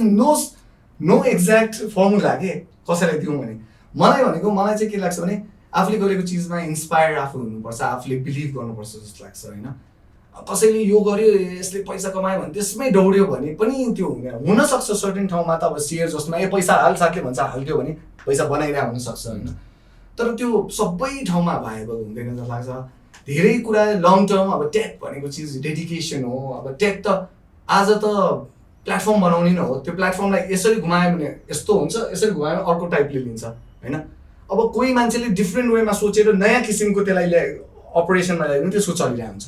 no exact formula के कसैलाई दिउँ भने। मलाई चाहिँ के लाग्छ भने आफूले गरेको चिजमा इन्सपायर आफू हुनुपर्छ, आफूले बिलिभ गर्नुपर्छ जस्तो लाग्छ होइन। कसैले यो गर्यो यसले पैसा कमायो भने त्यसमै दौड्यो भने पनि त्यो हुनसक्छ सर्टेन ठाउँमा त अब सेयर जस्तोमा पैसा हाल साथले भन्छ हाल्थ्यो भने पैसा बनाइरहेको हुनसक्छ होइन। तर त्यो सबै ठाउँमा भाइबल हुँदैन जस्तो लाग्छ। धेरै कुरा लङ टर्म, अब टेक भनेको चिज डेडिकेसन हो। अब टेक त आज त प्लेटफर्म बनाउने नै हो, त्यो प्लेटफर्मलाई यसरी घुमायो भने यस्तो हुन्छ, यसरी घुमायो भने अर्को टाइपले लिन्छ होइन। अब कोही मान्छेले डिफ्रेन्ट वेमा सोचेर नयाँ किसिमको त्यसलाई अपरेसनमा ल्यायो भने त्यसको चलिरहेको हुन्छ।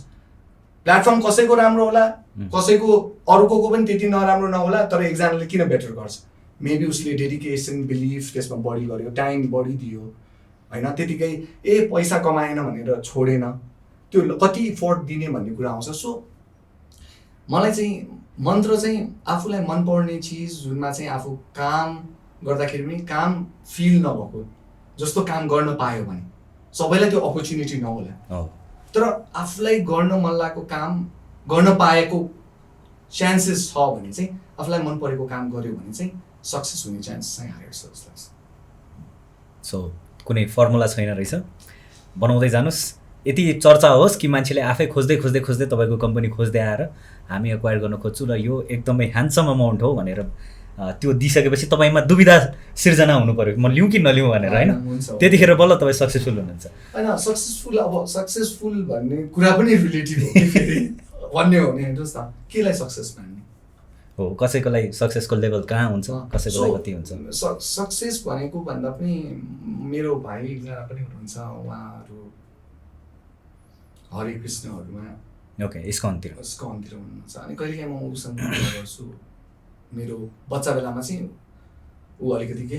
प्लेटफर्म कसैको राम्रो होला, कसैको अर्को पनि त्यति नराम्रो नहोला, तर एकजनाले किन बेटर गर्छ, मेबी उसले डेडिकेसन बिलिफ त्यसमा बढी गर्यो, टाइम बढी दियो होइन। त्यतिकै पैसा कमाएन भनेर छोडेन, त्यो कति इफोर्ट दिने भन्ने कुरा आउँछ। सो मलाई चाहिँ मन्त्र चाहिँ आफूलाई मनपर्ने चिज जुनमा चाहिँ आफू काम गर्दाखेरि पनि काम फिल नभएको जस्तो काम गर्न पायो भने, सबैलाई त्यो अपर्च्युनिटी नहोला, तर आफूलाई गर्न मन लागेको काम गर्न पाएको चान्सेस छ भने चाहिँ आफूलाई मन परेको काम गर्यो भने चाहिँ सक्सेस हुने चान्स चाहिँ हायर छ जस्तो लाग्छ। सो कुनै फर्मुला छैन रहेछ, बनाउँदै जानुहोस्, यति चर्चा होस् कि मान्छेले आफै खोज्दै खोज्दै खोज्दै तपाईँको कम्पनी खोज्दै आएर हामी एक्वायर गर्न खोज्छु र यो एकदमै ह्यान्डसम अमाउन्ट हो भनेर त्यो दिइसकेपछि तपाईँमा दुविधा सिर्जना हुनु पर्यो म लिउँ कि नलिउँ भनेर होइन। त्यतिखेर बल्ल तपाईँ सक्सेसफुल हुनुहुन्छ होइन। सक्सेसफुल अब सक्सेसफुल भन्ने कुरा पनि रिलेटिभ हो भन्ने हो भने हेर्नुहोस् न केलाई सक्सेस मान्ने हो, कसैको लागि सक्सेसको लेभल कहाँ हुन्छ, कसैको लागि कति हुन्छ। सक्सेस भनेको भन्दा पनि मेरो भाइ एकजना पनि हुनुहुन्छ, उहाँहरू हरे कृष्णहरूमा इस्कनतिर हुनुहुन्छ, अनि कहिलेकाहीँ म उसँग कुरा गर्छु। मेरो बच्चा बेलामा चाहिँ ऊ अलिकति के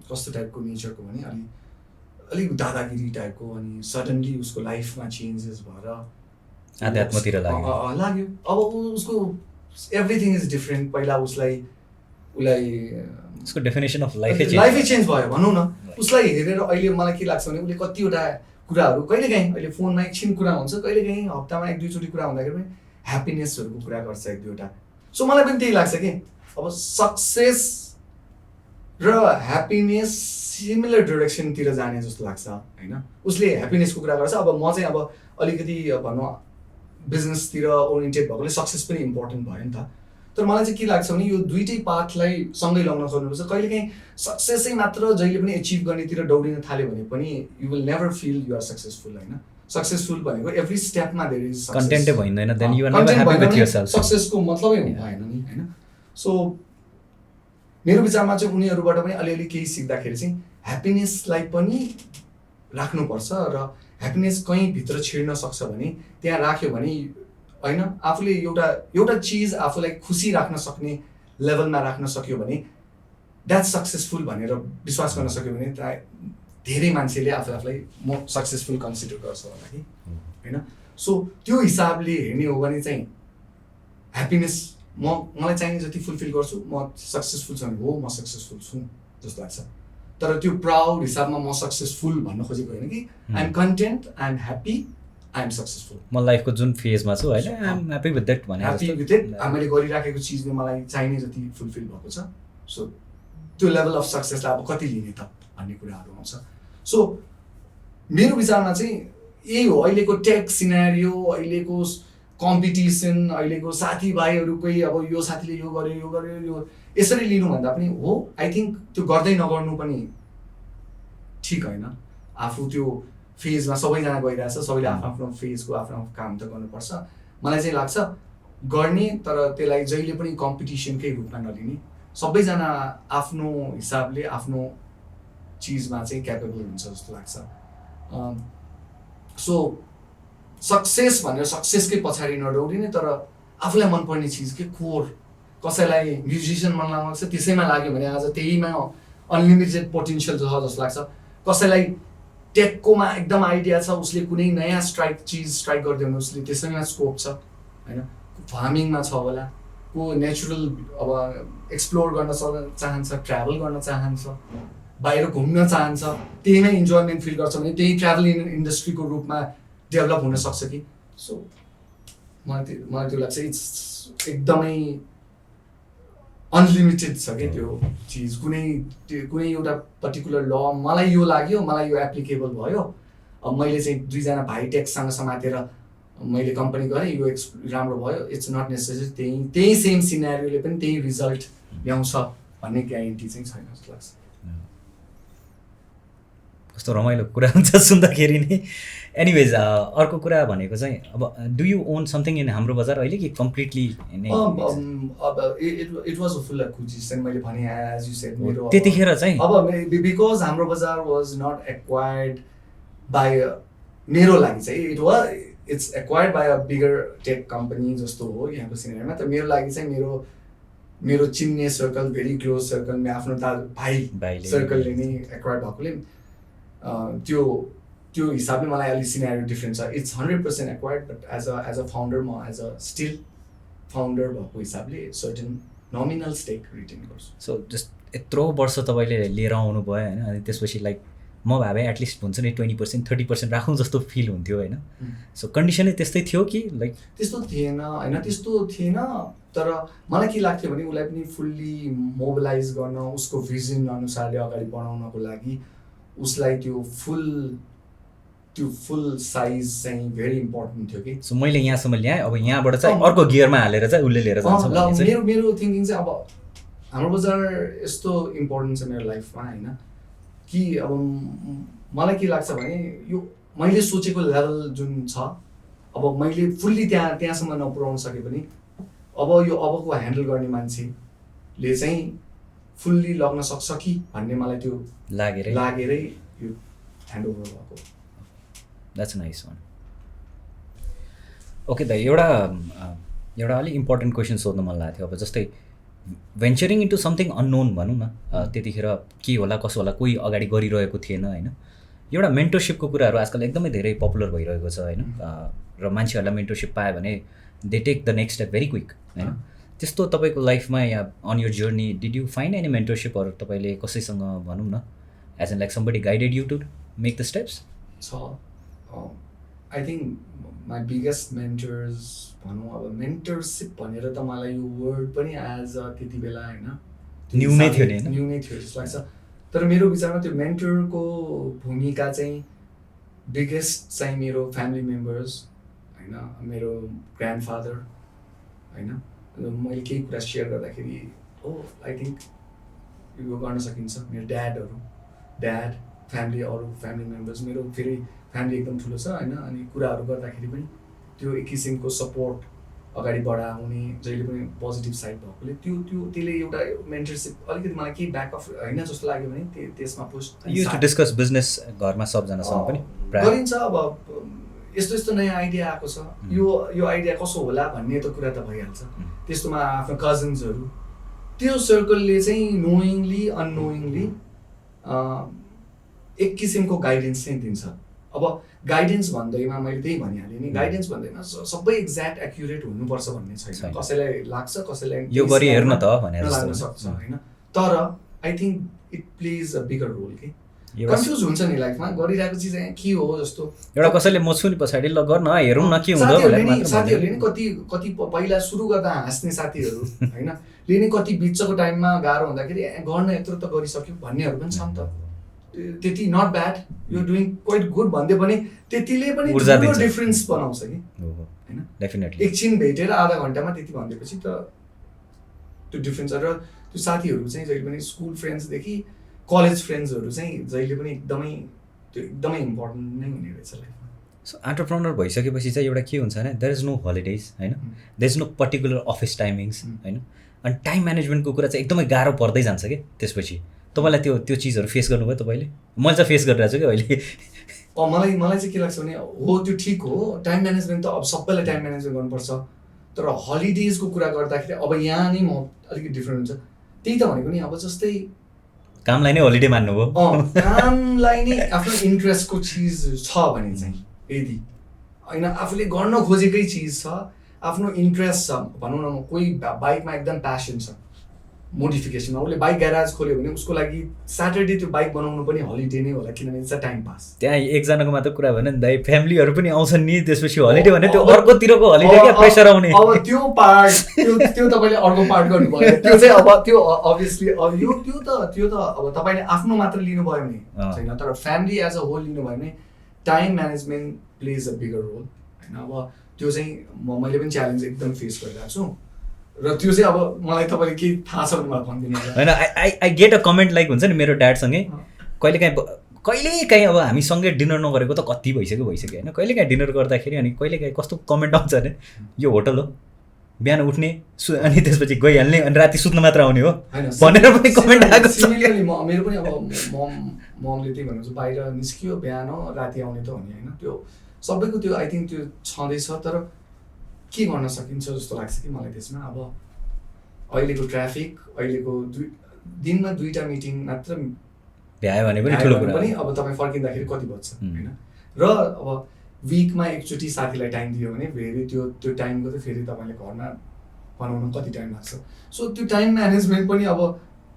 कस्तो टाइपको नेचरको भने अलिक दादागिरी टाइपको, अनि सडनली उसको लाइफमा चेन्जेस भएर आध्यात्मतिर लाग्यो। अब उसको एभ्रिथिङ इज डिफ्रेन्ट। पहिला उसलाई उसको डेफिनेसन अफ लाइफै चेन्ज भयो भनौँ न। उसलाई हेरेर अहिले मलाई के लाग्छ भने उसले कतिवटा कुराहरू कहिलेकाहीँ अहिले फोनमा एकछिन कुरा हुन्छ, कहिलेकाहीँ हप्तामा 1-2 कुरा हुँदाखेरि पनि ह्याप्पिनेसहरूको कुरा गर्छ 1-2वटा। सो मलाई पनि त्यही लाग्छ कि अब सक्सेस र ह्याप्पिनेस सिमिलर डिरेक्सनतिर जाने जस्तो लाग्छ होइन। उसले ह्याप्पिनेसको कुरा गर्छ, अब म चाहिँ अब अलिकति भनौँ बिजनेसतिर ओरिएन्टेड भएकोले सक्सेस पनि इम्पोर्टेन्ट भयो नि त। तर मलाई चाहिँ के लाग्छ भने यो दुइटै पाथलाई सँगै लगाउन खोज्नुपर्छ। कहिलेकाहीँ सक्सेसै मात्र जहिले पनि एचिभ गर्नेतिर दौडिन थाल्यो भने पनि you will never feel you are successful होइन। सक्सेसफुल भनेको एभ्री स्टेपमा देयर इज कन्टेन्टै भइँदैन, then you are never happy with yourself. सक्सेसको मतलबै भएन नि होइन। सो मेरो विचारमा चाहिँ उनीहरूबाट पनि अलिअलि केही सिक्दाखेरि चाहिँ ह्याप्पिनेसलाई पनि राख्नुपर्छ र ह्याप्पिनेस कहीँ भित्र छिर्न सक्छ भने त्यहाँ राख्यो भने होइन, आफूले एउटा चिज आफूलाई खुसी राख्न सक्ने लेभलमा राख्न सक्यो भने द्याट्स सक्सेसफुल भनेर विश्वास गर्न सक्यो भने धेरै मान्छेले आफूलाई म सक्सेसफुल कन्सिडर गर्छ होला कि होइन। सो त्यो हिसाबले हेर्ने हो भने चाहिँ ह्याप्पिनेस मलाई चाहिने जति फुलफिल गर्छु, म सक्सेसफुल छु भने हो म सक्सेसफुल छु जस्तो लाग्छ। तर त्यो प्राउड हिसाबमा म सक्सेसफुल भन्न खोजेको होइन कि I am content, I am happy, I am successful. म लाइफको जुन फेजमा छु होइन, I am happy with that भने ह्याप्पी विथ इट। मैले गरिराखेको चिजले मलाई चाहिने जति फुलफिल भएको छ। सो त्यो लेभल अफ सक्सेसलाई अब कति लिने त भन्ने कुराहरू आउँछ। सो मेरो विचारमा चाहिँ यही हो अहिलेको टेक सिनेरियो, अहिलेको कम्पिटिसन, अहिलेको साथीभाइहरूकै अब यो साथीले यो गर्यो यो यसरी लिनुभन्दा पनि हो आई थिङ्क त्यो गर्दै नगर्नु पनि ठिक होइन। आफू त्यो फेजमा सबैजना गइरहेछ, सबैले आफ्नो फेजको आफ्नो काम त गर्नुपर्छ। मलाई चाहिँ लाग्छ गर्ने, तर त्यसलाई जहिले पनि कम्पिटिसनकै रूपमा नलिने। सबैजना आफ्नो हिसाबले आफ्नो चिजमा चाहिँ क्यापेबल हुन्छ जस्तो लाग्छ। सो सक्सेस भनेर सक्सेसकै पछाडि नदौडिने, तर आफूलाई मनपर्ने चिज के कोर, कसैलाई म्युजिसियन मन लाग्छ त्यसैमा लाग्यो भने आज त्यहीमा अनलिमिटेड पोटेन्सियल छ जस्तो लाग्छ। कसैलाई टेककोमा एकदम आइडिया छ, उसले कुनै नयाँ चिज स्ट्राइक गरिदियो भने उसले त्यसैमा स्कोप छ होइन। फार्मिङमा छ होला, को नेचुरल अब एक्सप्लोर गर्न चाहन्छ, ट्राभल गर्न चाहन्छ, बाहिर घुम्न चाहन्छ, त्यहीमै इन्जोयमेन्ट फिल गर्छ भने त्यही ट्राभल इन्डस्ट्रीको रूपमा डेभलप हुन सक्छ कि। सो मलाई त्यो लाग्छ इट्स एकदमै अनलिमिटेड छ कि त्यो चिज। कुनै एउटा पर्टिकुलर ल मलाई यो लाग्यो, मलाई यो एप्लिकेबल भयो, अब मैले चाहिँ दुईजना भाइ टेक्ससँग समातेर मैले कम्पनी गरेँ, यो राम्रो भयो, इट्स नट नेसेसरी त्यही सेम सिनेरियोले पनि त्यही रिजल्ट ल्याउँछ भन्ने ग्यारेन्टी चाहिँ छैन जस्तो लाग्छ। कस्तो रमाइलो कुरा हुन्छ सुन्दाखेरि नि। एनिवेज अर्को कुरा भनेको चाहिँ अब do you own something in हाम्रो बजार अहिले कि completely it was a full acquisition. मैले भने एज यु सेड मेरो त्यतिखेर चाहिँ अब बिकज हाम्रो बजार वाज नट एक्वायर्ड बाई, मेरो लागि चाहिँ it's acquired by a bigger tech company जस्तो हो यहाँको सिनेरियोमा। तर मेरो लागि चाहिँ मेरो चिन्ने सर्कल, भेरी क्लोज सर्कल, मेरो आफ्नो भाइ सर्कलले नै एक्वायर्ड भएकोले त्यो हिसाबले मलाई अलिक सिनेरियो डिफ्रेन्ट छ। It's 100% acquired, but as a founder म एज अ स्टिल फाउन्डर भएको हिसाबले सर्टेन नोमिनल स्टेक रिटेन गर्छु। सो जस्ट यत्रो वर्ष तपाईँले लिएर आउनुभयो होइन, अनि त्यसपछि लाइक म भए एटलिस्ट हुन्छ नि 20% 30% राखौँ जस्तो फिल हुन्थ्यो होइन। सो कन्डिसनै त्यस्तै थियो कि लाइक त्यस्तो थिएन होइन, त्यस्तो थिएन। तर मलाई के लाग्थ्यो भने उसलाई पनि फुल्ली मोबिलाइज गर्न, उसको भिजन अनुसारले अगाडि बढाउनको लागि उसलाई त्यो फुल साइज चाहिँ भेरी इम्पोर्टेन्ट थियो कि। सो मैले यहाँसम्म ल्याएँ, अब यहाँबाट चाहिँ अर्को गियरमा हालेर चाहिँ उसले लिएर जान्छ भन्ने चाहिँ मेरो थिङ्किङ चाहिँ। अब हाम्रो बजार यस्तो इम्पोर्टेन्ट छ मेरो लाइफमा होइन कि अब मलाई के लाग्छ भने यो मैले सोचेको लेभल जुन छ, अब मैले फुल्ली त्यहाँसम्म नपुर्याउन सके पनि अब यो अबको ह्यान्डल गर्ने मान्छेले चाहिँ फुल्ली लग्न सक्छ कि भन्ने मलाई त्यो लागेरै यो ह्यान्ड ओभर भएको। That's nice one. Okay the एउटा अलिक इम्पोर्टेन्ट क्वेसन सोध्नु मन लागेको थियो। अब जस्तै भेन्चरिङ इन्टु समथिङ अननोन भनौँ न, त्यतिखेर के होला कसो होला कोही अगाडि गरिरहेको थिएन होइन। एउटा मेन्टरसिपको कुराहरू आजकल एकदमै धेरै पपुलर भइरहेको छ होइन, र मान्छेहरूलाई मेन्टरसिप पायो भने they take the next step very quick होइन। त्यस्तो तपाईँको लाइफमा या on your journey did you find any मेन्टरसिपहरू तपाईँले कसैसँग भनौँ न as an like somebody guided you to make the steps? I think my biggest mentors भनौँ। अब मेन्टरसिप भनेर त मलाई यो वर्ड पनि एज त्यति बेला होइन न्यू नै थियो जस्तो लाग्छ। तर मेरो विचारमा त्यो मेन्टरको भूमिका चाहिँ बिगेस्ट चाहिँ मेरो फ्यामिली मेम्बर्स होइन, मेरो ग्रान्डफादर होइन, मैले केही कुरा सेयर गर्दाखेरि आई थिङ्क यो गर्न सकिन्छ। मेरो ड्याड फ्यामिली, अरू फ्यामिली मेम्बर्स, मेरो फेरि फ्यामिली एकदम ठुलो छ होइन, अनि कुराहरू गर्दाखेरि पनि त्यो एक किसिमको सपोर्ट अगाडि बढाउने जहिले पनि पोजिटिभ साइड भएकोले त्यसले एउटा मेन्टरसिप अलिकति मलाई केही ब्याक अफ होइन जस्तो लाग्यो भने त्यसमा पोस्ट डिस्कस बिजनेस घरमा सबजनासँग पनि गरिन्छ। अब यस्तो यस्तो नयाँ आइडिया आएको छ, यो आइडिया कसो होला भन्ने त कुरा त भइहाल्छ। त्यस्तोमा आफ्नो कजन्सहरू, त्यो सर्कलले चाहिँ नोइङली अननोइङली एक किसिमको गाइडेन्स चाहिँ दिन्छ। अब गाइडेन्स भन्दैमा मैले त्यही भनिहालेँ नि, गाइडेन्स भन्दैमा सबै एक्ज्याक्ट एक्युरेट हुनुपर्छ भन्ने छैन। कसैलाई लाग्छ, कसैलाई यो गरी हेर्न त भनेर लाग्न सक्छ होइन, तर I think it plays a bigger role कि कन्फ्युज हुन्छ नि लाइफमा, गरिरहेको चिज के हो जस्तो। एउटा कसैले म छु नि पछाडि ल गर्न हेरौँ न के हुँदो साथीहरूले नि कति पहिला सुरु गर्दा हाँस्ने साथीहरू होइन, ले नि कति बिचको टाइममा गाह्रो हुँदाखेरि गर्न यत्रो त गरिसक्यो भन्नेहरू पनि छ नि त। त्यति not bad, you doing quite good भन्दै पनि त्यतिले पनि ठुलो डिफरेन्स बनाउँछ कि होइन। डेफिनेटली एकछिन भेटेर आधा घन्टामा त्यति भनिदिएपछि त त्यो डिफरेन्स। र त्यो साथीहरू चाहिँ जहिले पनि स्कुल फ्रेन्ड्सदेखि कलेज फ्रेन्ड्सहरू चाहिँ जहिले पनि एकदमै इम्पोर्टेन्ट नै हुने रहेछ लाइफमा। सो एन्टरप्रेनर भइसकेपछि चाहिँ एउटा के हुन्छ भने देयर इज नो हलिडेज होइन, there is no particular office timings होइन, अनि टाइम म्यानेजमेन्टको कुरा चाहिँ एकदमै गाह्रो पर्दै जान्छ कि त्यसपछि। तपाईँलाई त्यो चिजहरू फेस गर्नुभयो तपाईँले? मैले चाहिँ फेस गरिरहेको छु कि अहिले। मलाई चाहिँ के लाग्छ भने हो त्यो ठिक हो, टाइम म्यानेजमेन्ट त अब सबैलाई टाइम म्यानेजमेन्ट गर्नुपर्छ, तर हलिडेजको कुरा गर्दाखेरि अब यहाँ नै म अलिकति डिफ्रेन्ट हुन्छ। त्यही त भनेको नि, अब जस्तै कामलाई नै हलिडे मान्नुभयो। कामलाई नै आफ्नो इन्ट्रेस्टको चिज छ भने चाहिँ, यदि होइन आफूले गर्न खोजेकै चिज छ, आफ्नो इन्ट्रेस्ट छ, भनौँ न कोही बाइकमा एकदम प्यासन छ, मोडिफिकेसनमा उसले बाइक ग्याराज खोल्यो भने उसको लागि स्याटरडे त्यो बाइक बनाउनु पनि हलिडे नै होला, किनभने इट्स अ टाइम पास। त्यहाँ एकजनाको मात्र कुरा भएन नि दाइ, फ्यामिलीहरू पनि आउँछन् नि त्यसपछि हलिडे भने त्यो अर्कोतिरको हलिडे क्या प्रेसर आउने। अब त्यो पार्ट त्यो तपाईँले अर्को पार्ट गर्नुभयो, त्यो चाहिँ अब त्यो अभियसली अब त्यो त अब तपाईँले आफ्नो मात्र लिनुभयो भने छैन, तर फ्यामिली एज अ होल लिनुभयो भने time management plays a bigger role होइन। अब त्यो चाहिँ मैले पनि च्यालेन्ज एकदम फेस गरिरहेको छु, र त्यो चाहिँ अब मलाई तपाईँले केही थाहा छ भने मलाई भनिदिनु होइन। I get a comment like हुन्छ नि मेरो ड्याडसँगै कहिलेकाहीँ अब हामी सँगै डिनर नगरेको त कति भइसक्यो होइन, कहिलेकाहीँ डिनर गर्दाखेरि अनि कहिलेकाहीँ कस्तो कमेन्ट आउँछ भने यो होटल हो, बिहान उठ्ने अनि त्यसपछि गइहाल्ने अनि राति सुत्न मात्र आउने हो भनेर पनि कमेन्ट आएको छ। सिमिलरली मेरो पनि अब ममले त्यही भन्नुहुन्छ, बाहिर निस्कियो बिहान राति आउने त हो नि होइन, त्यो सबैको त्यो आई थिङ्क त्यो छँदैछ। तर के गर्न सकिन्छ जस्तो लाग्छ कि मलाई त्यसमा। अब अहिलेको ट्राफिक, अहिलेको दिनमा 2टा मिटिङ मात्र भ्यायो भने पनि ठुलो कुरा पनि, अब तपाईँ फर्किँदाखेरि कति बज्छ होइन, र अब विकमा एकचोटि साथीलाई टाइम दियो भने फेरि त्यो टाइमको त फेरि तपाईँले घरमा बनाउनु कति टाइम लाग्छ। सो त्यो टाइम म्यानेजमेन्ट पनि अब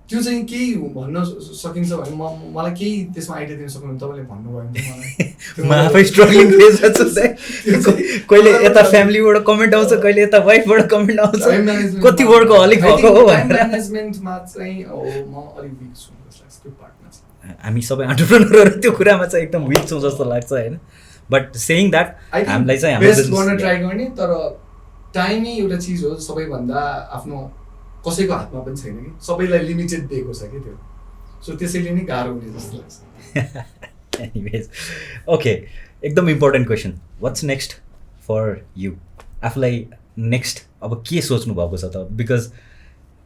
त्यो चाहिँ केही भन्न सकिन्छ भने मलाई केही त्यसमा आइडिया दिन सक्नुहुन्छ तपाईँले भन्नुभयो भने म आफै स्ट्रगलिङ फेज छु। कहिले यता फ्यामिलीबाट कमेन्ट आउँछ, कहिले यता वाइफबाट कमेन्ट आउँछ, कति वर्डको अलिक भएको हो टाइम म्यानेजमेन्टमा चाहिँ म अलिक विक छु जस्तो लाग्छ त्यो पार्टमा चाहिँ। हामी सबै एन्टरप्रेनरहरू त्यो कुरामा चाहिँ एकदम विक छौँ जस्तो लाग्छ होइन, बट सेइङ द्याट हामीलाई चाहिँ बेस्ट गर्न ट्राई गर्ने, तर टाइमै एउटा चिज हो सबैभन्दा आफ्नो कसैको हातमा पनि छैन कि, सबैलाई लिमिटेड दिएको छ कि त्यो, सो त्यसैले नै गाह्रो हुने जस्तो लाग्छ। एनिवेज ओके, एकदम important question, what's next for you? आफूलाई नेक्स्ट अब के सोच्नु भएको छ त? बिकज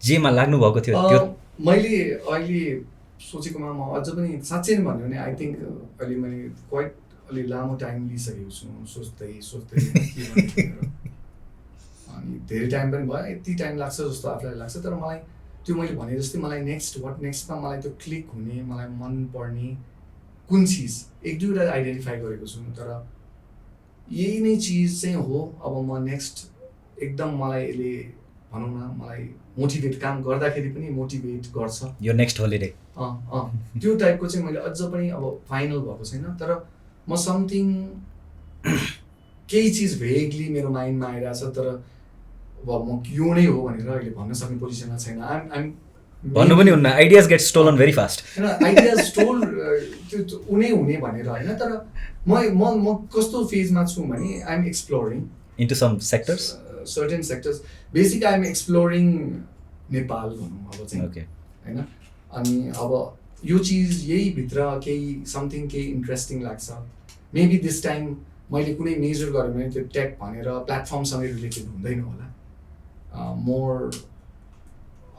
जेमा लाग्नु भएको थियो त्यो मैले अहिले सोचेकोमा म अझ पनि साँच्चै नै भन्यो भने आई थिङ्क अहिले मैले क्वाइट अलि लामो टाइम लिइसकेको छु सोच्दै अनि धेरै टाइम पनि भयो, यति टाइम लाग्छ जस्तो आफूलाई लाग्छ। तर मलाई त्यो मैले भने जस्तै मलाई नेक्स्टमा मलाई त्यो क्लिक हुने, मलाई मन पर्ने कुन चिज 1-2वटा आइडेन्टिफाई गरेको छु, तर यही नै चिज चाहिँ हो। अब म नेक्स्ट एकदम मलाई यसले भनौँ न मलाई मोटिभेट, काम गर्दाखेरि पनि मोटिभेट गर्छ यो नेक्स्ट होलिडे त्यो टाइपको चाहिँ मैले अझ पनि अब फाइनल भएको छैन, तर म समथिङ केही चिज भेगली मेरो माइन्डमा आइरहेछ, तर अब म यो नै हो भनेर अहिले भन्न सक्ने पोजिसनमा छैन। भन्नु पनि हुन्न, ideas get stolen very fast होइन, आइडियाज स्टोल त्यो हुने भनेर होइन, तर म कस्तो फेजमा छु भने I am exploring into some sectors certain sectors basic I am exploring Nepal भनौँ अब चाहिँ होइन अनि अब यो चिज यही भित्र केही समथिङ केही इन्ट्रेस्टिङ लाग्छ मेबी दिस टाइम मैले कुनै मेजर गरेँ भने त्यो टेक भनेर प्लेटफर्मसँग रिलेटेड हुँदैन होला मोर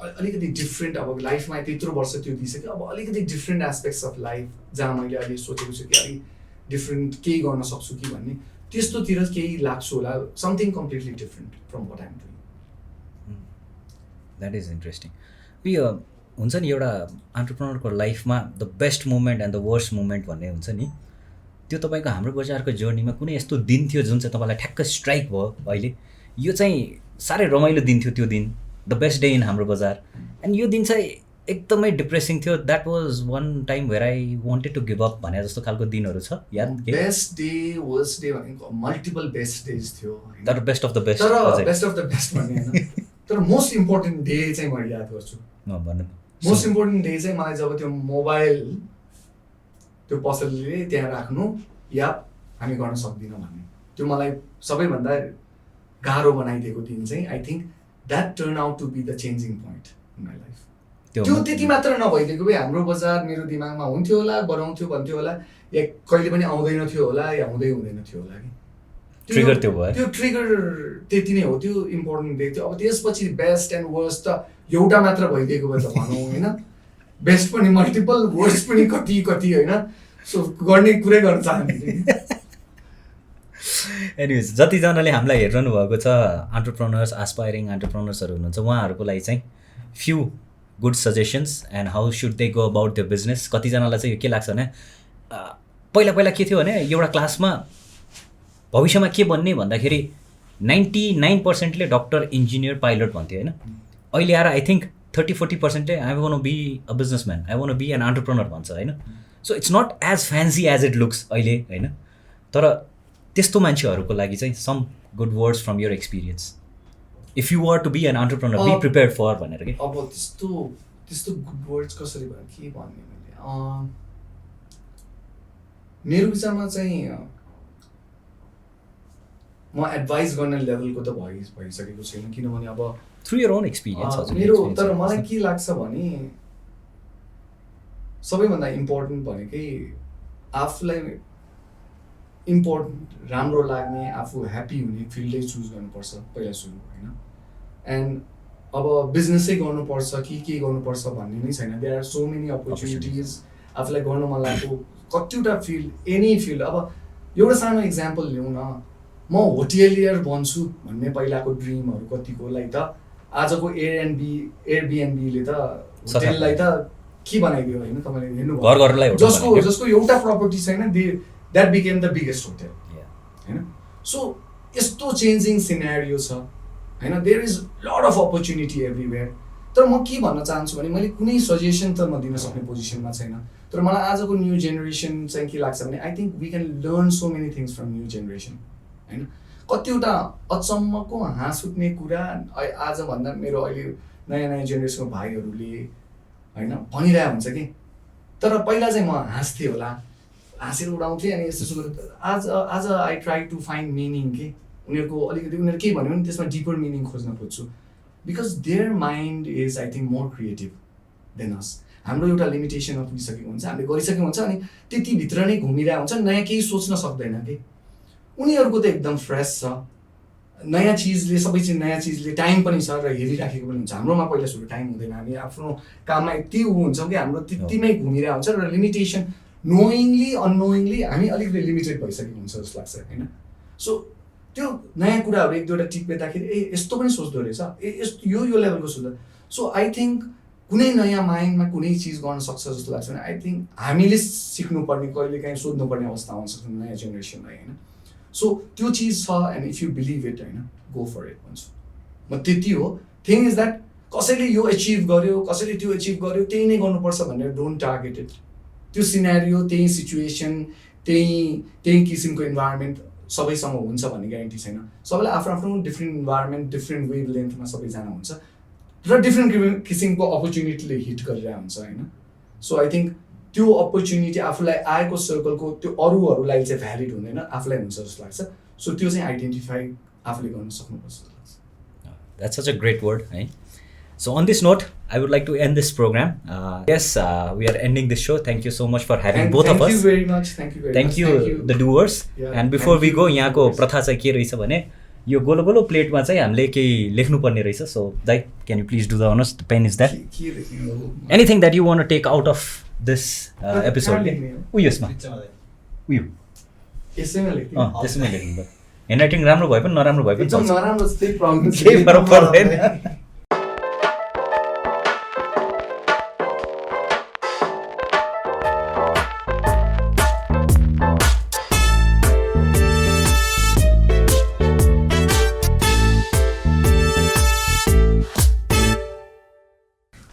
अलिकति डिफ्रेन्ट अब लाइफमा त्यत्रो वर्ष त्यो दिइसक्यो अब अलिकति डिफ्रेन्ट एस्पेक्ट्स अफ लाइफ जहाँ मैले अहिले सोचेको छु कि अलिक डिफ्रेन्ट केही गर्न सक्छु कि भन्ने त्यस्तोतिर केही लाग्छु होला something completely different from what I'm doing that is interesting उयो हुन्छ नि एउटा एन्टरप्रेन्योरको लाइफमा the best moment and the worst moment भन्ने हुन्छ नि त्यो तपाईँको हाम्रो बजारको जर्नीमा कुनै यस्तो दिन थियो जुन चाहिँ तपाईँलाई ठ्याक्क स्ट्राइक भयो अहिले यो चाहिँ साह्रै रमाइलो दिन थियो त्यो दिन द बेस्ट डे इन हाम्रो बजार एन्ड यो दिन चाहिँ एकदमै डिप्रेसिङ थियो that was one time where I wanted to give up भने जस्तो खालको दिनहरू छ याद बेस्ट डे वर्स्ट डे भनेको मल्टिपल बेस्ट डेज थियो तर बेस्ट अफ द बेस्ट तर बेस्ट अफ द बेस्ट भन्ने होइन तर मोस्ट इम्पोर्टेन्ट डे चाहिँ म याद गर्छु भन्नु मोस्ट इम्पोर्टेन्ट डे चाहिँ मलाई जब त्यो मोबाइल त्यो पसलले त्यहाँ राख्नु या हामी गर्न सक्दिनँ भन्ने त्यो मलाई सबैभन्दा गाह्रो बनाइदिएको दिन चाहिँ I think that turn out to be the changing point in my life त्यो त्यति मात्र नभइदिएको भए हाम्रो बजार मेरो दिमागमा हुन्थ्यो होला बनाउँथ्यो भन्थ्यो होला या कहिले पनि आउँदैन थियो होला या हुँदैन थियो होला कि ट्रिगर त्यो भयो त्यो ट्रिगर त्यति नै हो त्यो इम्पोर्टेन्ट डे थियो अब त्यसपछि बेस्ट एन्ड वर्स्ट त एउटा मात्र भइदिएको भए त भनौँ होइन बेस्ट पनि मल्टिपल वर्स्ट पनि कति कति होइन सो गर्ने कुरै गर्न चाहन्छु एनिवेज जतिजनाले हामीलाई हेरिरहनु भएको छ एन्टरप्रेन्योर्स एस्पायरिङ एन्टरप्रेन्योर्सहरू हुनुहुन्छ उहाँहरूको लागि चाहिँ few good suggestions and how should they go about the business कतिजनालाई चाहिँ के लाग्छ भने पहिला के थियो भने एउटा क्लासमा भविष्यमा के बन्ने भन्दाखेरि 99% डक्टर इन्जिनियर पाइलट भन्थ्यो होइन अहिले आएर I think 30-40% I want be a businessman I want be an entrepreneur भन्छ होइन so it's not as fancy as it looks अहिले होइन तर त्यस्तो मान्छेहरूको लागि चाहिँ some good words from your experience if you were to be an entrepreneur be prepared for भनेर कि अब त्यस्तो गुड वर्ड्स कसरी भयो के भन्ने मैले मेरो विचारमा चाहिँ म एडभाइस गर्ने लेभलको त भइसकेको छैन किनभने अब थ्रु यर ओन एक्सपिरियन्स मेरो तर मलाई के लाग्छ भने सबैभन्दा इम्पोर्टेन्ट भनेकै आफूलाई इम्पोर्टेन्ट राम्रो लाग्ने आफू ह्याप्पी हुने फिल्डै चुज गर्नुपर्छ पहिला सुरु होइन एन्ड अब बिजनेसै गर्नुपर्छ कि के गर्नुपर्छ भन्ने नै छैन there are so many opportunities आफूलाई गर्न मन लागेको कतिवटा फिल्ड एनी फिल्ड अब एउटा सानो इक्जाम्पल लिउँ न म होटेलियर बन्छु भन्ने पहिलाको ड्रिमहरू कतिकोलाई त आजको एयरबिएनबीले त होटेललाई त के बनाइदियो होइन तपाईँले हेर्नुभयो जसको एउटा प्रपर्टी छैन that became the biggest hotel होइन सो यस्तो चेन्जिङ सिनेरियो छ होइन there is lot of opportunity everywhere तर म के भन्न चाहन्छु भने मैले कुनै सजेसन त म दिन सक्ने पोजिसनमा छैन तर मलाई आजको न्यू जेनेरेसन चाहिँ के लाग्छ भने I think we can learn so many things from new generation होइन कतिवटा अचम्मको हाँस उठ्ने कुरा आजभन्दा मेरो अहिले नयाँ जेनेरेसनको भाइहरूले होइन भनिरहेको हुन्छ कि तर पहिला चाहिँ म हाँस्थेँ होला हाँसेर उडाउँथेँ अनि यस्तो आज I try to find meaning के उनीहरूको अलिकति उनीहरू केही भन्यो भने त्यसमा डिपर मिनिङ खोज्न खोज्छु because their mind is I think more creative than us हाम्रो एउटा लिमिटेसनमा पुगिसकेको हुन्छ हामीले गरिसकेको हुन्छ अनि त्यतिभित्र नै घुमिरहेको हुन्छ नयाँ केही सोच्न सक्दैन कि उनीहरूको त एकदम फ्रेस छ नयाँ चिजले सबै चिज नयाँ चिजले टाइम पनि छ र हेरिराखेको पनि हुन्छ हाम्रोमा पहिला सुरु टाइम हुँदैन हामी आफ्नो काममा यति हुन्छौँ कि हाम्रो त्यतिमै घुमिरहेको हुन्छ र लिमिटेसन नोइङली अननोइङली हामी अलिकति लिमिटेड भइसकेको हुन्छ जस्तो लाग्छ होइन सो त्यो नयाँ कुराहरू एक दुईवटा टिपेदाखेरि यस्तो पनि सोच्दो रहेछ यस्तो यो लेभलको सोच्दा सो आई थिङ्क कुनै नयाँ माइन्डमा कुनै चिज गर्न सक्छ जस्तो लाग्छ भने आई थिङ्क हामीले सिक्नुपर्ने कहिलेकाहीँ सोध्नुपर्ने अवस्था आउन सक्छ नयाँ जेनेरेसनलाई होइन सो त्यो चिज छ and if you believe it होइन गो फर इट भन्छु म त्यति हो थिङ इज द्याट कसैले यो एचिभ गर्यो कसैले त्यो एचिभ गर्यो त्यही नै गर्नुपर्छ भनेर डोन्ट टार्गेट इट त्यो सिनेरियो त्यही सिचुएसन त्यही किसिमको इन्भाइरोमेन्ट सबैसँग हुन्छ भन्ने ग्यारेन्टी छैन सबैलाई आफ्नो आफ्नो डिफ्रेन्ट इन्भाइरोमेन्ट डिफ्रेन्ट वेभ लेन्थमा सबैजना हुन्छ र डिफ्रेन्ट किसिमको अपर्च्युनिटीले हिट गरिरहेको हुन्छ होइन सो आई थिङ्क त्यो अपर्च्युनिटी आफूलाई आएको सर्कलको त्यो अरूहरूलाई चाहिँ भ्यालिड हुँदैन आफूलाई हुन्छ जस्तो लाग्छ सो त्यो चाहिँ आइडेन्टिफाई आफूले गर्न सक्नुपर्छ जस्तो लाग्छ। That's such a great word, है? So on this note, I would like to end this program. Yes, we are ending this show. Thank you so much for having both of us. Thank you very much. Thank you very Thank much. you, the doers. Yeah, And before thank we you, go, the यहाँको doers. प्रथा चाहिँ के रहेछ भने यो गोलो गोलो प्लेटमा चाहिँ हामीले केही लेख्नुपर्ने रहेछ. So, दाइ, can you please do the honors? The pen is there. के लेख्ने हो? Anything that you want to take out of this episode? लेख्ने हो? उयो यसमा उयो यसैमा लेख्ने। त्यसमै लेख्नु भयो. ह्यान्डराइटिङ राम्रो भए पनि नराम्रो भए पनि एकदम चल्छ. नराम्रो त्यही प्रब्लम छ। केही फरक पर्दैन.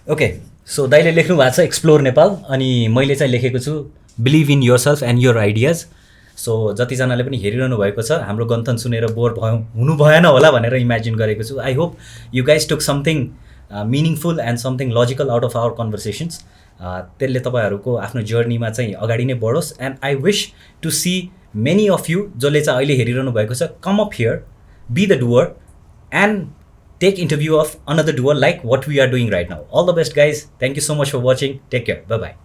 ओके, सो दाइले लेख्नु भएको छ एक्सप्लोर नेपाल, अनि मैले चाहिँ लेखेको छु believe in your self and your ideas. So जतिजनाले पनि हेरिरहनु भएको छ हाम्रो गन्थन सुनेर बोर हुनु भएन होला भनेर इमेजिन गरेको छु. I hope you guys took something meaningful and something logical out of our conversations. त्यसले तपाईँहरूको आफ्नो जर्नीमा चाहिँ अगाडि नै बढोस्. And I wish to see many of you जसले चाहिँ अहिले हेरिरहनु भएको छ, come up here, be the doer and take interview of another duo like what we are doing right now. All the best, guys. Thank you so much for watching. Take care. Bye bye.